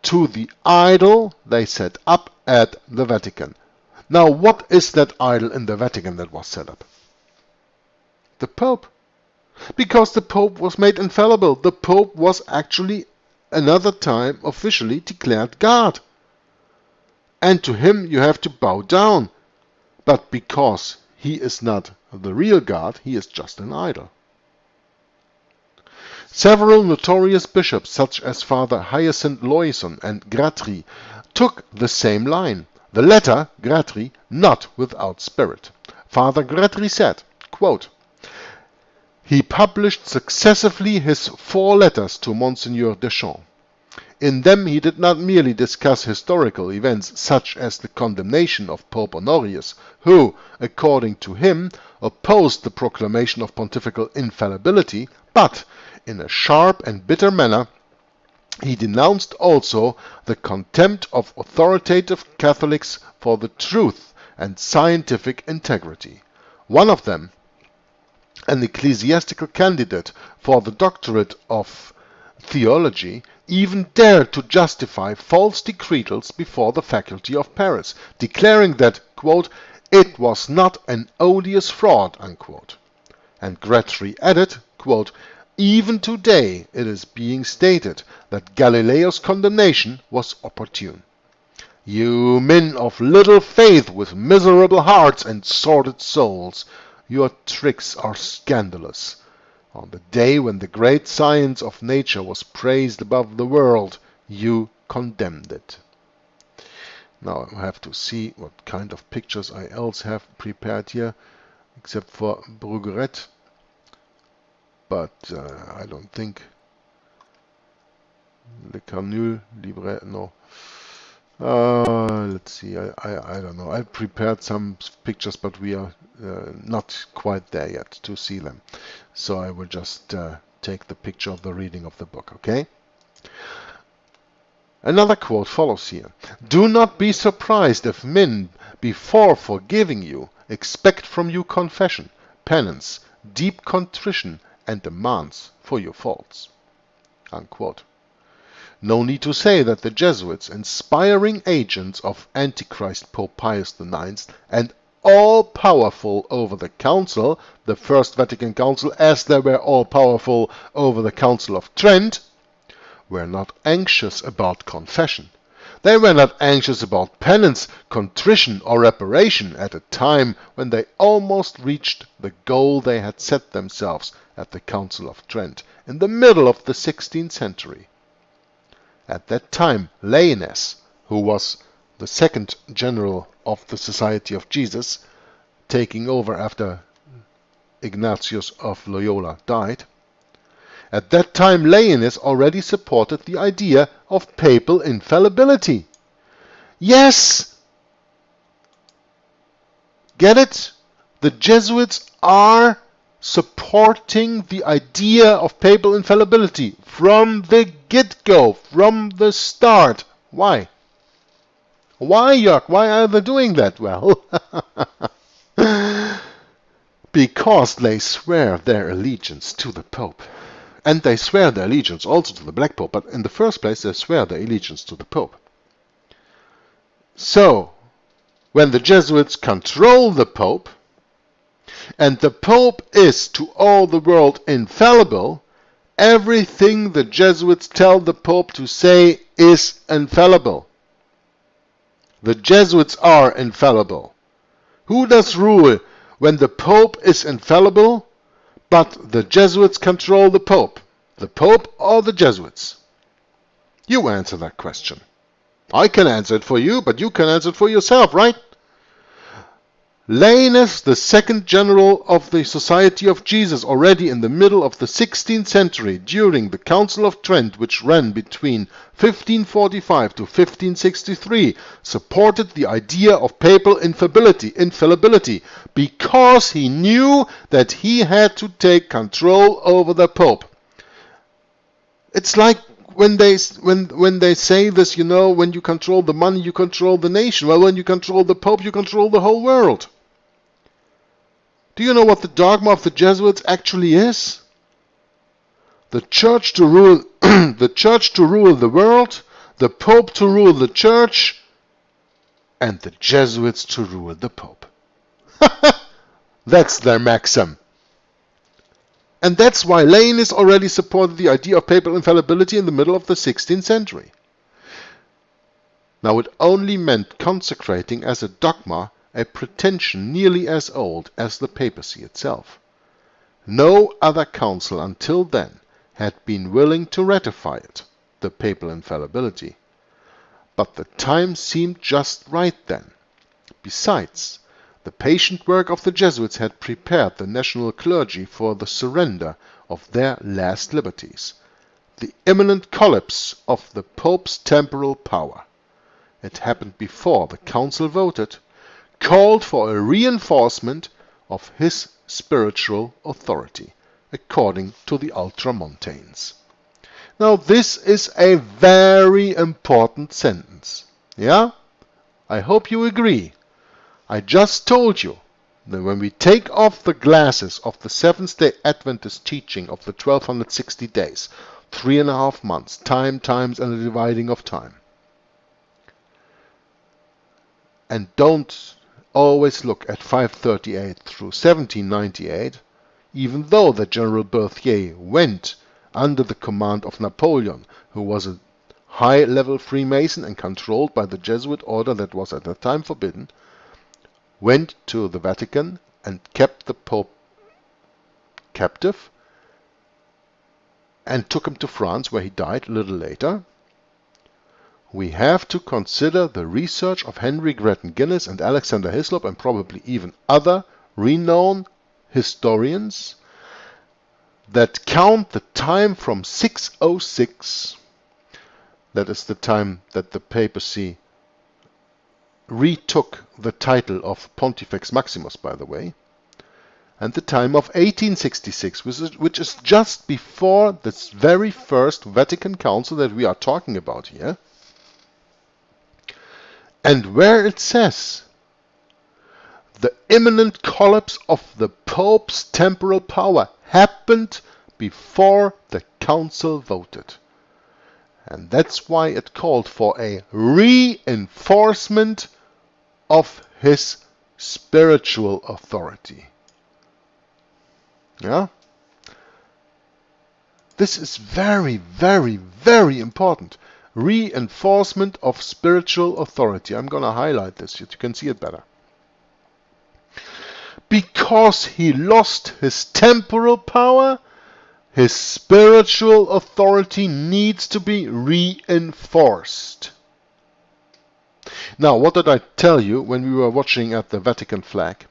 to the idol they set up at the Vatican. Now, what is that idol in the Vatican that was set up? The Pope. Because the Pope was made infallible. The Pope was actually another time officially declared God. And to him you have to bow down. But because he is not the real God, he is just an idol. Several notorious bishops, such as Father Hyacinth Loison and Gratry, took the same line. The latter, Gratry, not without spirit. Father Gratry said, quote, he published successively his 4 letters to Monseigneur Deschamps. In them he did not merely discuss historical events such as the condemnation of Pope Honorius, who, according to him, opposed the proclamation of pontifical infallibility, but in a sharp and bitter manner, he denounced also the contempt of authoritative Catholics for the truth and scientific integrity. One of them, an ecclesiastical candidate for the doctorate of theology, even dared to justify false decretals before the faculty of Paris, declaring that, quote, it was not an odious fraud, unquote. And Grétry added, quote, even today it is being stated that Galileo's condemnation was opportune. You men of little faith with miserable hearts and sordid souls, your tricks are scandalous. On the day when the great science of nature was praised above the world, you condemned it. Now I have to see what kind of pictures I else have prepared here, except for Brugueret. But I don't think Le Carnul Libre, no. Let's see, I don't know. I prepared some pictures, but we are not quite there yet to see them. So I will just take the picture of the reading of the book, okay? Another quote follows here. Do not be surprised if men, before forgiving you, expect from you confession, penance, deep contrition, and demands for your faults. Unquote. No need to say that the Jesuits, inspiring agents of Antichrist Pope Pius IX, and all-powerful over the Council, the First Vatican Council, as they were all-powerful over the Council of Trent, were not anxious about confession. They were not anxious about penance, contrition, or reparation at a time when they almost reached the goal they had set themselves at the Council of Trent in the middle of the 16th century. At that time, Leines, who was the second general of the Society of Jesus, taking over after Ignatius of Loyola died, at that time Leines already supported the idea of papal infallibility. Yes! Get it? The Jesuits are supporting the idea of papal infallibility from the get-go, from the start. Why? Why, Jörg? Why are they doing that? Well, because they swear their allegiance to the Pope. And they swear their allegiance also to the Black Pope, but in the first place they swear their allegiance to the Pope. So, when the Jesuits control the Pope, and the Pope is to all the world infallible, everything the Jesuits tell the Pope to say is infallible. The Jesuits are infallible. Who does rule when the Pope is infallible, but the Jesuits control the Pope? The Pope or the Jesuits? You answer that question. I can answer it for you, but you can answer it for yourself, right? Leines, the second general of the Society of Jesus, already in the middle of the 16th century, during the Council of Trent, which ran between 1545 to 1563, supported the idea of papal infallibility, because he knew that he had to take control over the Pope. It's like when they say this, you know, when you control the money, you control the nation. Well, when you control the Pope, you control the whole world. Do you know what the dogma of the Jesuits actually is? The Church to rule the Church to rule the world, the Pope to rule the Church, and the Jesuits to rule the Pope. That's their maxim. And that's why Leines already supported the idea of papal infallibility in the middle of the 16th century. Now it only meant consecrating as a dogma a pretension nearly as old as the papacy itself. No other council until then had been willing to ratify it, the papal infallibility. But the time seemed just right then. Besides, the patient work of the Jesuits had prepared the national clergy for the surrender of their last liberties, the imminent collapse of the Pope's temporal power. It happened before the Council voted, called for a reinforcement of his spiritual authority, according to the Ultramontanes. Now this is a very important sentence. Yeah? I hope you agree. I just told you that when we take off the glasses of the Seventh-day Adventist teaching of the 1260 days, 3.5 months. Time, times, and the dividing of time. And don't always look at 538 through 1798, even though the General Berthier went under the command of Napoleon, who was a high-level Freemason and controlled by the Jesuit order that was at that time forbidden, went to the Vatican and kept the Pope captive and took him to France, where he died a little later. We have to consider the research of Henry Gretton Guinness and Alexander Hislop and probably even other renowned historians that count the time from 606, that is the time that the papacy retook the title of Pontifex Maximus, by the way, and the time of 1866, which is just before this very first Vatican Council that we are talking about here. And where it says the imminent collapse of the Pope's temporal power happened before the council voted. And that's why it called for a reinforcement of his spiritual authority. Yeah? This is very, very, very important. Reinforcement of spiritual authority. I'm going to highlight this so you can see it better. Because he lost his temporal power, his spiritual authority needs to be reinforced. Now, what did I tell you when we were watching at the Vatican flag?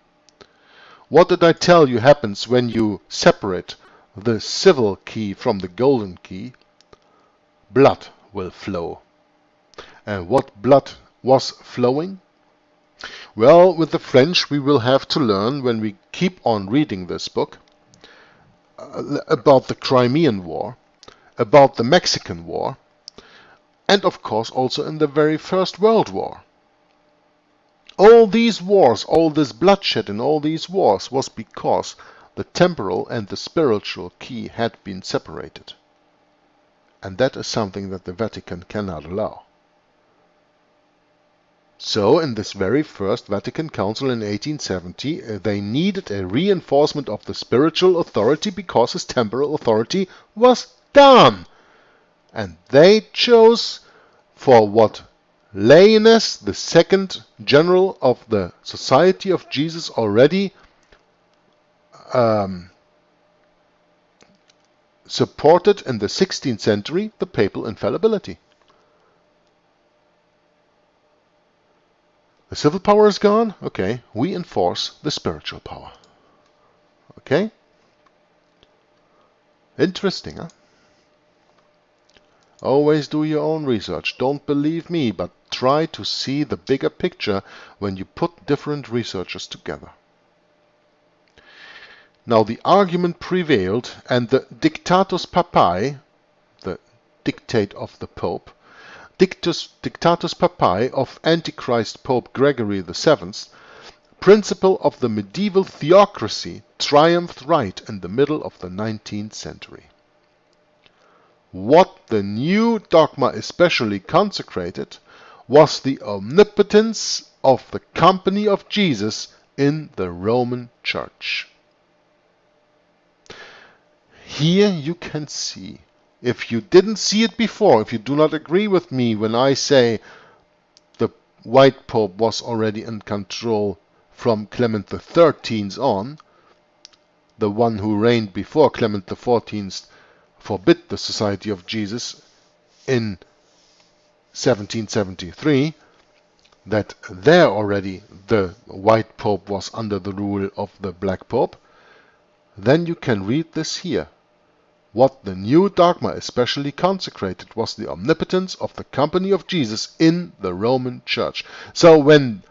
What did I tell you happens when you separate the civil key from the golden key? Blood will flow. And what blood was flowing? Well, with the French we will have to learn, when we keep on reading this book, about the Crimean War, about the Mexican War, and of course also in the very First World War. All these wars, all this bloodshed in all these wars was because the temporal and the spiritual key had been separated. And that is something that the Vatican cannot allow. So, in this very first Vatican Council in 1870, they needed a reinforcement of the spiritual authority because his temporal authority was gone. And they chose for what Leonis, the second general of the Society of Jesus, already supported in the 16th century, the papal infallibility. The civil power is gone. Okay, we enforce the spiritual power. Okay? Interesting, huh? Always do your own research. Don't believe me, but try to see the bigger picture when you put different researchers together. Now the argument prevailed, and the Dictatus Papae, the dictate of the Pope, Dictatus Papae of Antichrist Pope Gregory VII, principle of the medieval theocracy, triumphed right in the middle of the 19th century. What the new dogma especially consecrated was the omnipotence of the company of Jesus in the Roman Church. Here you can see, if you didn't see it before, if you do not agree with me when I say the White Pope was already in control from Clement XIII on, the one who reigned before Clement XIV forbid the Society of Jesus in 1773, that there already the White Pope was under the rule of the Black Pope, then you can read this here. What the new dogma especially consecrated was the omnipotence of the company of Jesus in the Roman Church. So when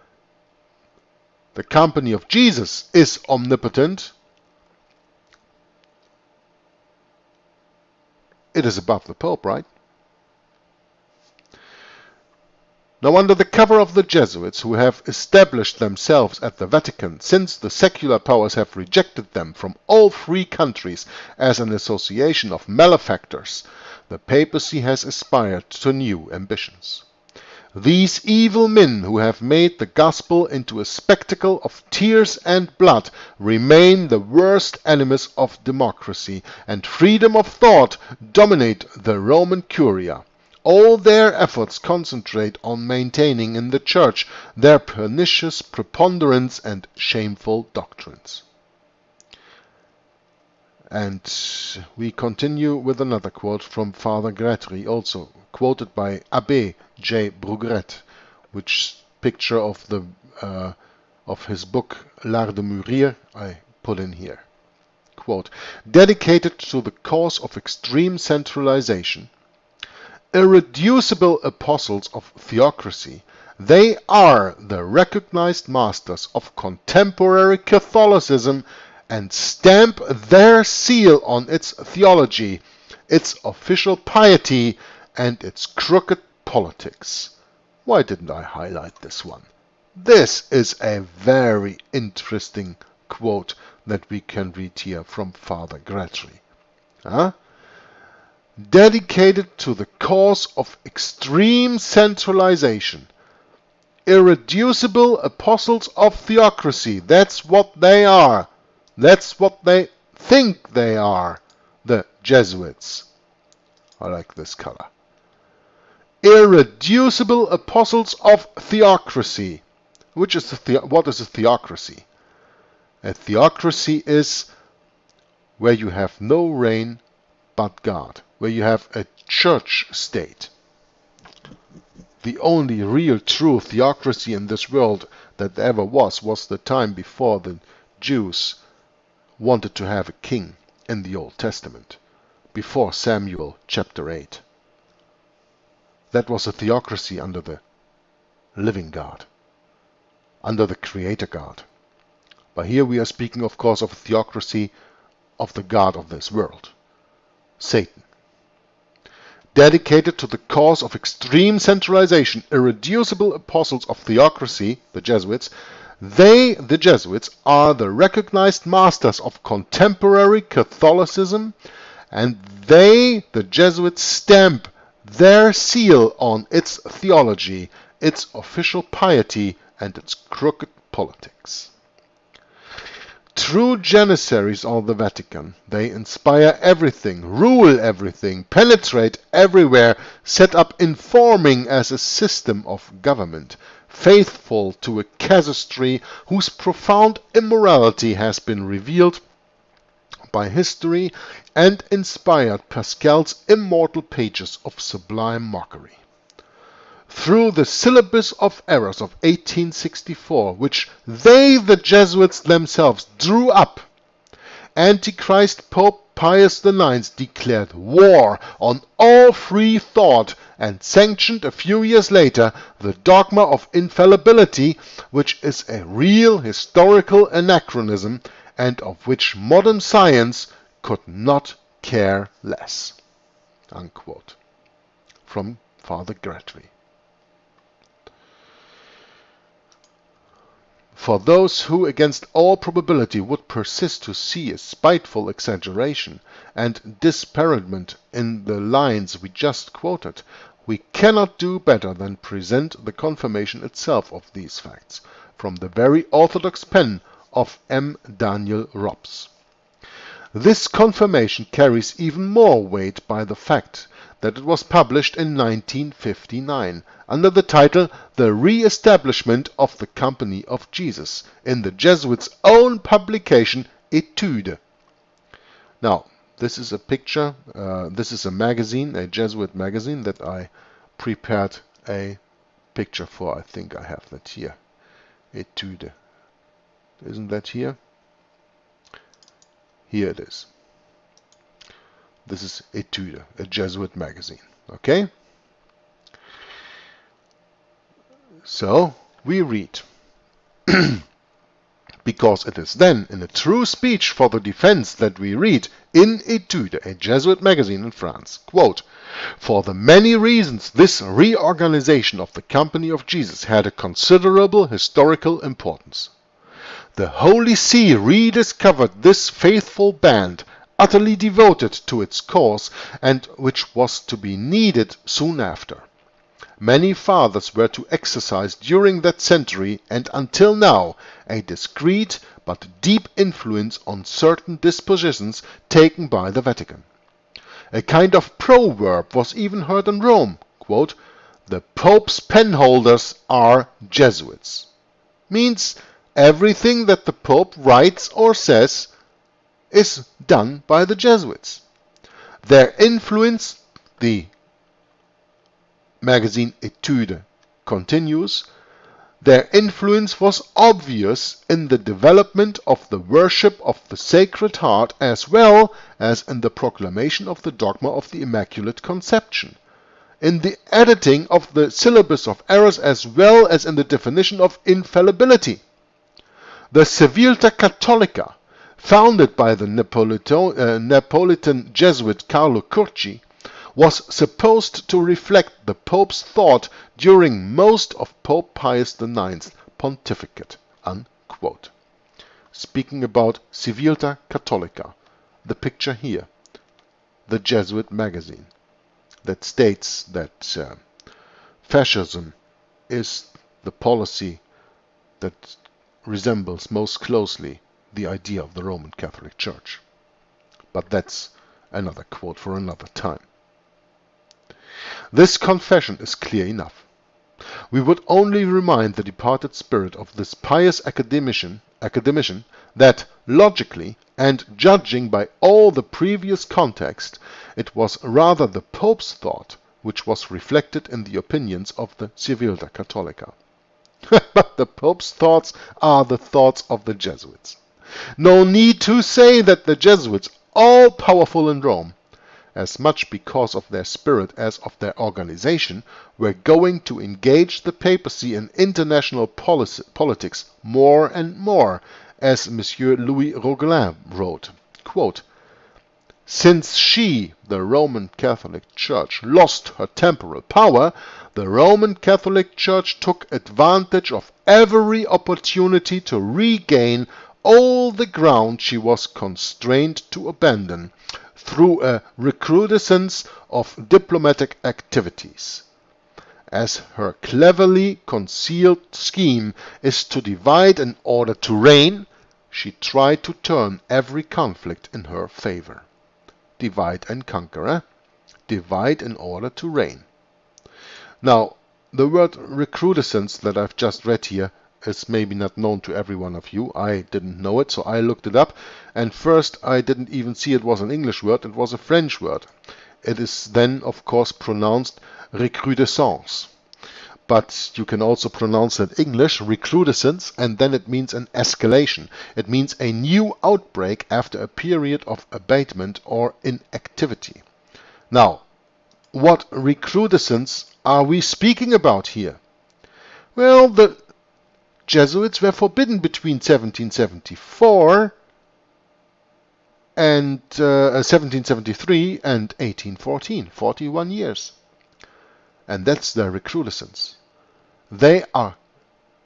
the company of Jesus is omnipotent, it is above the Pope, right? Now, under the cover of the Jesuits, who have established themselves at the Vatican since the secular powers have rejected them from all free countries as an association of malefactors, the papacy has aspired to new ambitions. These evil men who have made the gospel into a spectacle of tears and blood remain the worst enemies of democracy, and freedom of thought dominate the Roman Curia. All their efforts concentrate on maintaining in the Church their pernicious preponderance and shameful doctrines. And we continue with another quote from Father Grétry, also quoted by Abbé J. Brugret, which picture of the of his book L'Art de Mourir I put in here. Quote, dedicated to the cause of extreme centralization, irreducible apostles of theocracy, they are the recognized masters of contemporary Catholicism and stamp their seal on its theology, its official piety, and its crooked politics. Why didn't I highlight this one? This is a very interesting quote that we can read here from Father Grétry. Dedicated to the cause of extreme centralization, irreducible apostles of theocracy, that's what they are. That's what they think they are, the Jesuits. I like this color. Irreducible apostles of theocracy. What is a theocracy? A theocracy is where you have no reign but God, where you have a church state. The only real true theocracy in this world that ever was the time before the Jews wanted to have a king in the Old Testament, before Samuel chapter 8. That was a theocracy under the living God, under the Creator God. But here we are speaking, of course, of a theocracy of the God of this world, Satan. Dedicated to the cause of extreme centralization, irreducible apostles of theocracy, the Jesuits, they, the Jesuits, are the recognized masters of contemporary Catholicism, and they, the Jesuits, stamp their seal on its theology, its official piety, and its crooked politics. True Janissaries of the Vatican, they inspire everything, rule everything, penetrate everywhere, set up informing as a system of government, faithful to a casuistry whose profound immorality has been revealed by history and inspired Pascal's immortal pages of sublime mockery. Through the Syllabus of Errors of 1864, which they, the Jesuits themselves, drew up, Antichrist Pope Pius IX declared war on all free thought and sanctioned a few years later the dogma of infallibility, which is a real historical anachronism and of which modern science could not care less. Unquote. From Father Grétry. For those who against all probability would persist to see a spiteful exaggeration and disparagement in the lines we just quoted, we cannot do better than present the confirmation itself of these facts, from the very orthodox pen of M. Daniel Robs. This confirmation carries even more weight by the fact that it was published in 1959 under the title The Re-establishment of the Company of Jesus in the Jesuits' own publication Etudes. Now, this is a picture, this is a magazine, a Jesuit magazine that I prepared a picture for. I think I have that here. Etudes. Isn't that here? Here it is. This is Etudes, a Jesuit magazine. Okay? So, we read. Because it is then in a true speech for the defense that we read in Etudes, a Jesuit magazine in France, quote, for the many reasons this reorganization of the Company of Jesus had a considerable historical importance. The Holy See rediscovered this faithful band utterly devoted to its cause and which was to be needed soon after. Many fathers were to exercise during that century and until now a discreet but deep influence on certain dispositions taken by the Vatican. A kind of proverb was even heard in Rome, quote, "The Pope's penholders are Jesuits." Means everything that the Pope writes or says is done by the Jesuits. Their influence, the magazine Etudes continues, their influence was obvious in the development of the worship of the Sacred Heart as well as in the proclamation of the dogma of the Immaculate Conception, in the editing of the Syllabus of Errors as well as in the definition of infallibility. The Civiltà Cattolica, founded by the Neapolitan Jesuit Carlo Curci, was supposed to reflect the Pope's thought during most of Pope Pius IX's pontificate. Unquote. Speaking about Civiltà Cattolica, the picture here, the Jesuit magazine, that states that fascism is the policy that resembles most closely the idea of the Roman Catholic Church. But that's another quote for another time. This confession is clear enough. We would only remind the departed spirit of this pious academician that, logically, and judging by all the previous context, it was rather the Pope's thought which was reflected in the opinions of the Civiltà Cattolica. But the Pope's thoughts are the thoughts of the Jesuits. No need to say that the Jesuits, all powerful in Rome, as much because of their spirit as of their organization, were going to engage the papacy in international politics more and more, as Monsieur Louis Roguelin wrote, quote, "Since she, the Roman Catholic Church, lost her temporal power, the Roman Catholic Church took advantage of every opportunity to regain all the ground she was constrained to abandon, through a recrudescence of diplomatic activities. As her cleverly concealed scheme is to divide in order to reign, she tried to turn every conflict in her favor." Divide and conquer, eh? Divide in order to reign. Now, the word recrudescence that I've just read here is maybe not known to every one of you. I didn't know it, so I looked it up. And first, I didn't even see it was an English word. It was a French word. It is then, of course, pronounced recrudescence. But you can also pronounce it English, recrudescence, and then it means an escalation. It means a new outbreak after a period of abatement or inactivity. Now, what recrudescence are we speaking about here? Well, the Jesuits were forbidden between 1773 and 1814, 41 years. And that's their recrudescence. They are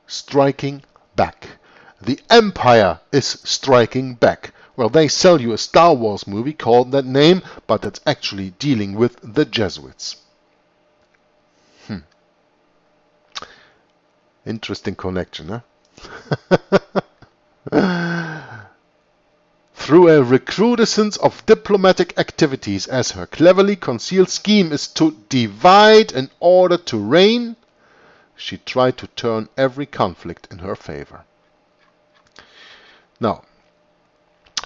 striking back. The Empire is striking back. Well, they sell you a Star Wars movie called that name, but it's actually dealing with the Jesuits. Interesting connection, huh? Through a recrudescence of diplomatic activities, as her cleverly concealed scheme is to divide in order to reign, she tried to turn every conflict in her favor. Now,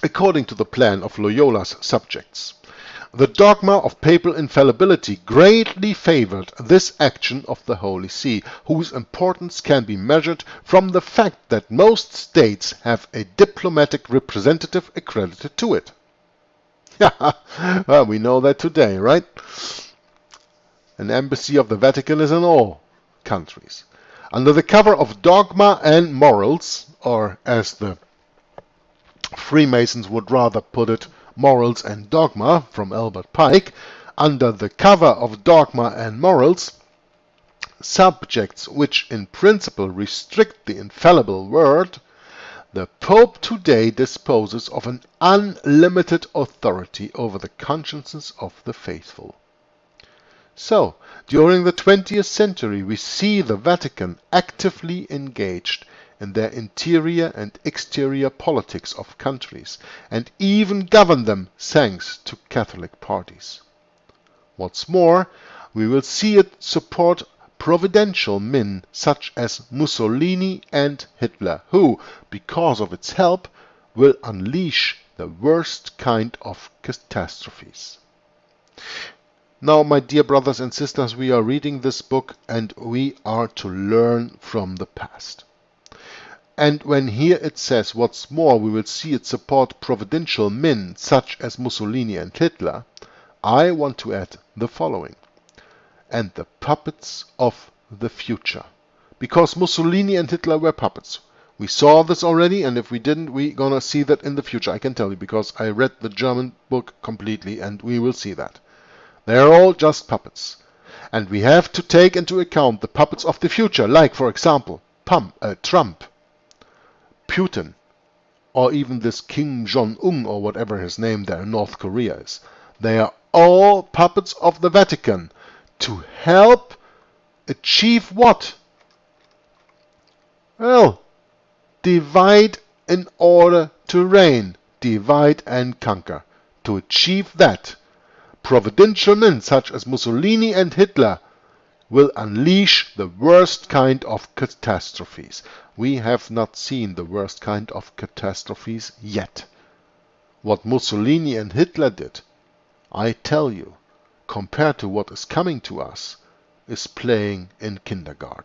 according to the plan of Loyola's subjects, the dogma of papal infallibility greatly favored this action of the Holy See, whose importance can be measured from the fact that most states have a diplomatic representative accredited to it. Well, we know that today, right? An embassy of the Vatican is in all countries. Under the cover of dogma and morals, or as the Freemasons would rather put it, Morals and Dogma, from Albert Pike, under the cover of dogma and morals, subjects which in principle restrict the infallible word, The Pope today disposes of an unlimited authority over the consciences of the faithful. So, during the 20th century, we see the Vatican actively engaged in their interior and exterior politics of countries, and even govern them thanks to Catholic parties. What's more, we will see it support providential men such as Mussolini and Hitler, who, because of its help, will unleash the worst kind of catastrophes. Now, my dear brothers and sisters, we are reading this book and we are to learn from the past. And when here it says, what's more, we will see it support providential men such as Mussolini and Hitler, I want to add the following: and the puppets of the future. Because Mussolini and Hitler were puppets. We saw this already, and if we didn't, we're gonna see that in the future. I can tell you, because I read the German book completely, and we will see that. They're all just puppets. And we have to take into account the puppets of the future, like, for example, Trump, Putin, or even this Kim Jong-un, or whatever his name there in North Korea is. They are all puppets of the Vatican to help achieve what? Well, divide in order to reign, divide and conquer. To achieve that, providential men such as Mussolini and Hitler will unleash the worst kind of catastrophes. We have not seen the worst kind of catastrophes yet. What Mussolini and Hitler did, I tell you, compared to what is coming to us, is playing in kindergarten.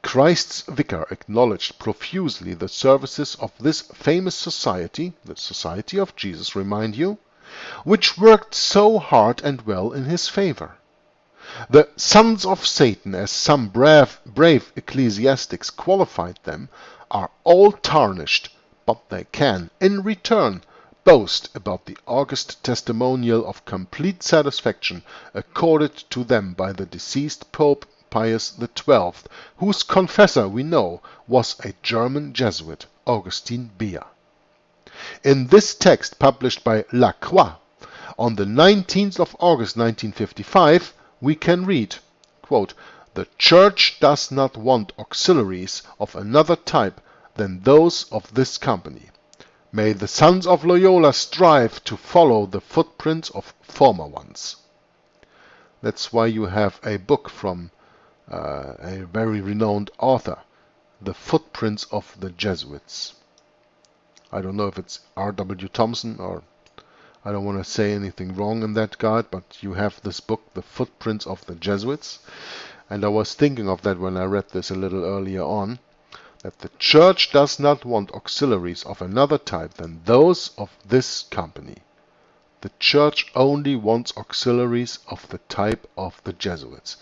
Christ's vicar acknowledged profusely the services of this famous society, the Society of Jesus, remind you, which worked so hard and well in his favor. The sons of Satan, as some brave ecclesiastics qualified them, are all tarnished, but they can, in return, boast about the august testimonial of complete satisfaction accorded to them by the deceased Pope Pius XII, whose confessor, we know, was a German Jesuit, Augustin Beer. In this text published by La Croix on the 19th of August 1955, we can read, quote, "The Church does not want auxiliaries of another type than those of this company. May the sons of Loyola strive to follow the footprints of former ones." That's why you have a book from a very renowned author, The Footprints of the Jesuits. I don't know if it's R.W. Thompson, or I don't want to say anything wrong in that regard, but you have this book, The Footprints of the Jesuits. And I was thinking of that when I read this a little earlier on, that the Church does not want auxiliaries of another type than those of this company. The Church only wants auxiliaries of the type of the Jesuits.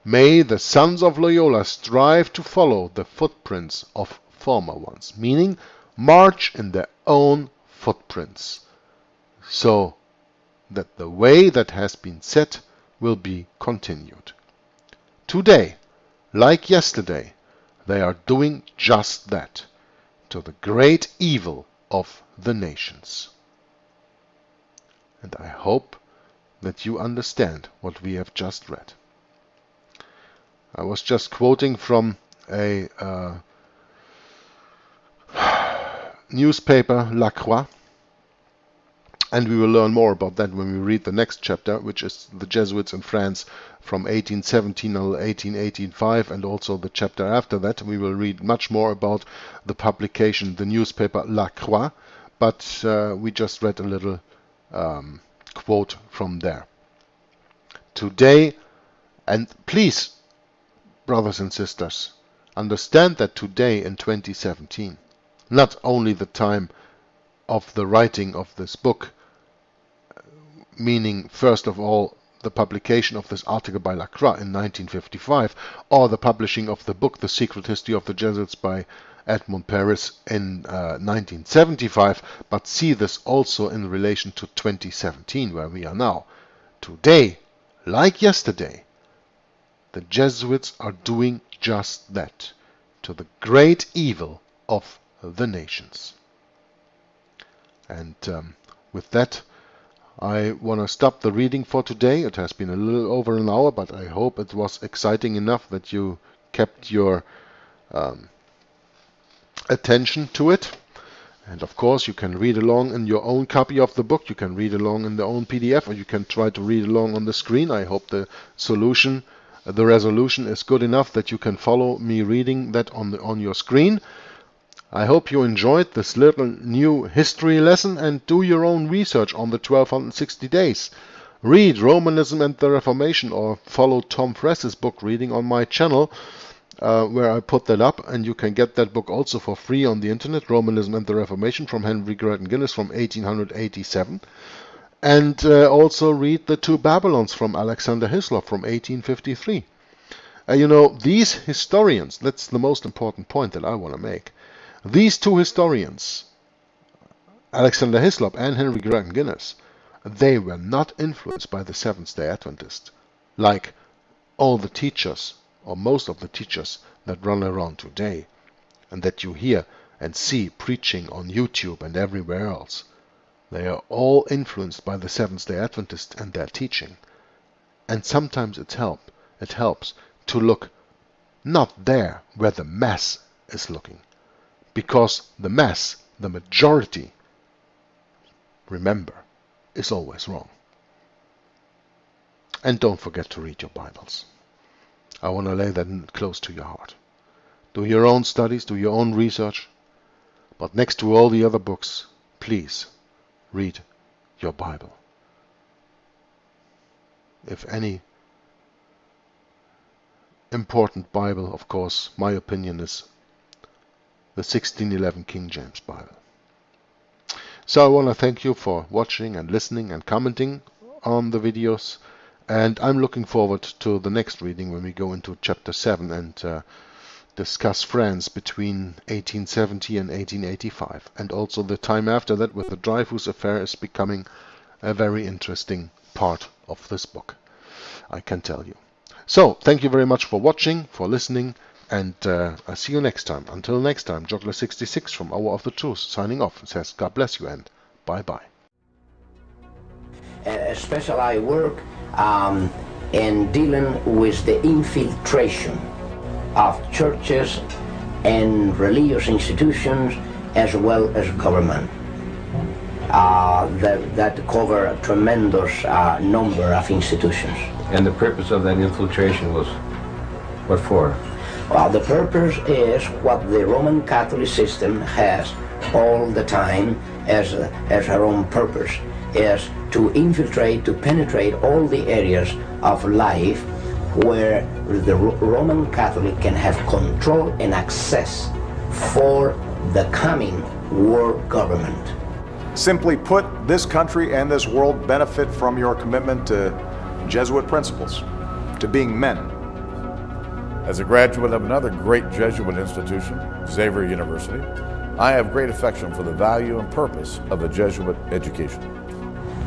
May the sons of Loyola strive to follow the footprints of former ones, meaning march in their own footprints, so that the way that has been set will be continued. Today, like yesterday, they are doing just that, to the great evil of the nations. And I hope that you understand what we have just read. I was just quoting from a newspaper, La Croix, and we will learn more about that when we read the next chapter, which is the Jesuits in France from 1817 until 1885, and also the chapter after that. We will read much more about the publication, the newspaper La Croix, but we just read a little quote from there. Today, and please, brothers and sisters, understand that today in 2017, not only the time of the writing of this book, meaning first of all the publication of this article by La Croix in 1955, or the publishing of the book The Secret History of the Jesuits by Edmond Paris in 1975, but see this also in relation to 2017, where we are now. Today, like yesterday, the Jesuits are doing just that, to the great evil of the nations. And with that, I want to stop the reading for today. It has been a little over an hour, but I hope it was exciting enough that you kept your attention to it. And of course, you can read along in your own copy of the book. You can read along in the own PDF, or you can try to read along on the screen. I hope the resolution is good enough that you can follow me reading that on your screen. I hope you enjoyed this little new history lesson, and do your own research on the 1260 days. Read Romanism and the Reformation, or follow Tom Fress's book reading on my channel, where I put that up, and you can get that book also for free on the internet, Romanism and the Reformation, from Henry Grattan Guinness from 1887. And also read The Two Babylons from Alexander Hislop from 1853. These historians, that's the most important point that I want to make. These two historians, Alexander Hislop and Henry Grattan Guinness, they were not influenced by the Seventh-day Adventist, like all the teachers, or most of the teachers that run around today, and that you hear and see preaching on YouTube and everywhere else. They are all influenced by the Seventh-day Adventist and their teaching. And sometimes it helps to look not there where the mass is looking, because the mass, the majority, remember, is always wrong. And don't forget to read your Bibles. I want to lay that close to your heart. Do your own studies, do your own research, but next to all the other books, please read your Bible. If any important Bible, of course, my opinion is the 1611 King James Bible. So I want to thank you for watching and listening and commenting on the videos, and I'm looking forward to the next reading when we go into chapter 7 and discuss France between 1870 and 1885, and also the time after that with the Dreyfus affair is becoming a very interesting part of this book, I can tell you. So thank you very much for watching, for listening, and I'll see you next time. Until next time, Joggler66 from Hour of the Truth signing off and says God bless you and bye-bye. Especially I work in dealing with the infiltration of churches and religious institutions as well as government. That cover a tremendous number of institutions. And the purpose of that infiltration was what for? Well, the purpose is what the Roman Catholic system has all the time as her own purpose, is to infiltrate, to penetrate all the areas of life where the Roman Catholic can have control and access for the coming world government. Simply put, this country and this world benefit from your commitment to Jesuit principles, to being men. As a graduate of another great Jesuit institution, Xavier University, I have great affection for the value and purpose of a Jesuit education.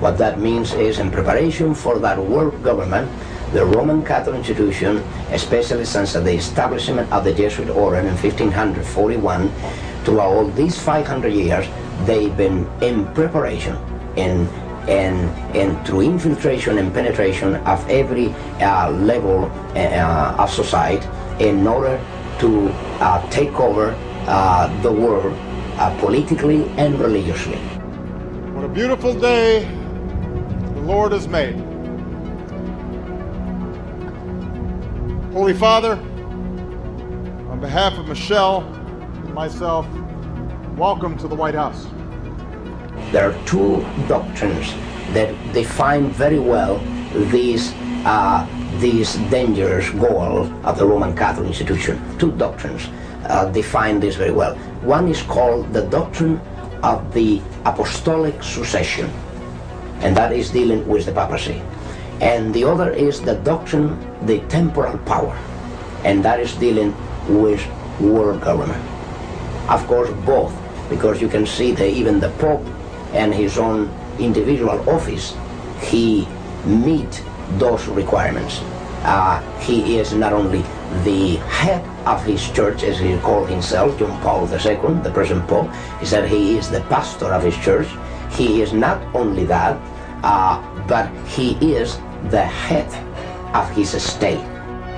What that means is, in preparation for that world government, the Roman Catholic institution, especially since the establishment of the Jesuit order in 1541, throughout all these 500 years, they've been in preparation and through infiltration and penetration of every level of society in order to take over the world politically and religiously. What a beautiful day the Lord has made. Holy Father, on behalf of Michelle and myself, welcome to the White House. There are two doctrines that define very well these dangerous goal of the Roman Catholic institution. Two doctrines define this very well. One is called the doctrine of the apostolic succession, and that is dealing with the papacy. And the other is the doctrine, the temporal power, and that is dealing with world government. Of course, both, because you can see that even the Pope and his own individual office, he meet those requirements. He is not only the head of his church, as he called himself, John Paul II, the present Pope. He said he is the pastor of his church. He is not only that, but he is the head of his state.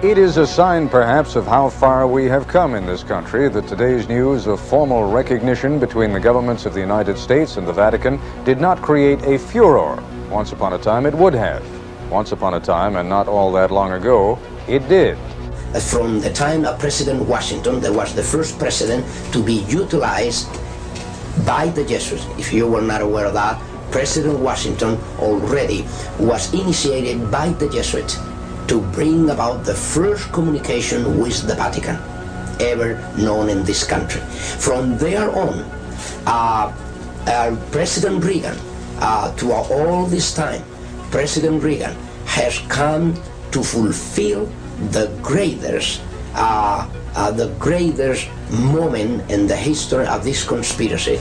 It is a sign, perhaps, of how far we have come in this country that today's news of formal recognition between the governments of the United States and the Vatican did not create a furor. Once upon a time, it would have. Once upon a time, and not all that long ago, it did. From the time of President Washington, that was the first president to be utilized by the Jesuits. If you were not aware of that, President Washington already was initiated by the Jesuits to bring about the first communication with the Vatican ever known in this country. From there on, President Reagan, to all this time, President Reagan has come to fulfill the greatest moment in the history of this conspiracy.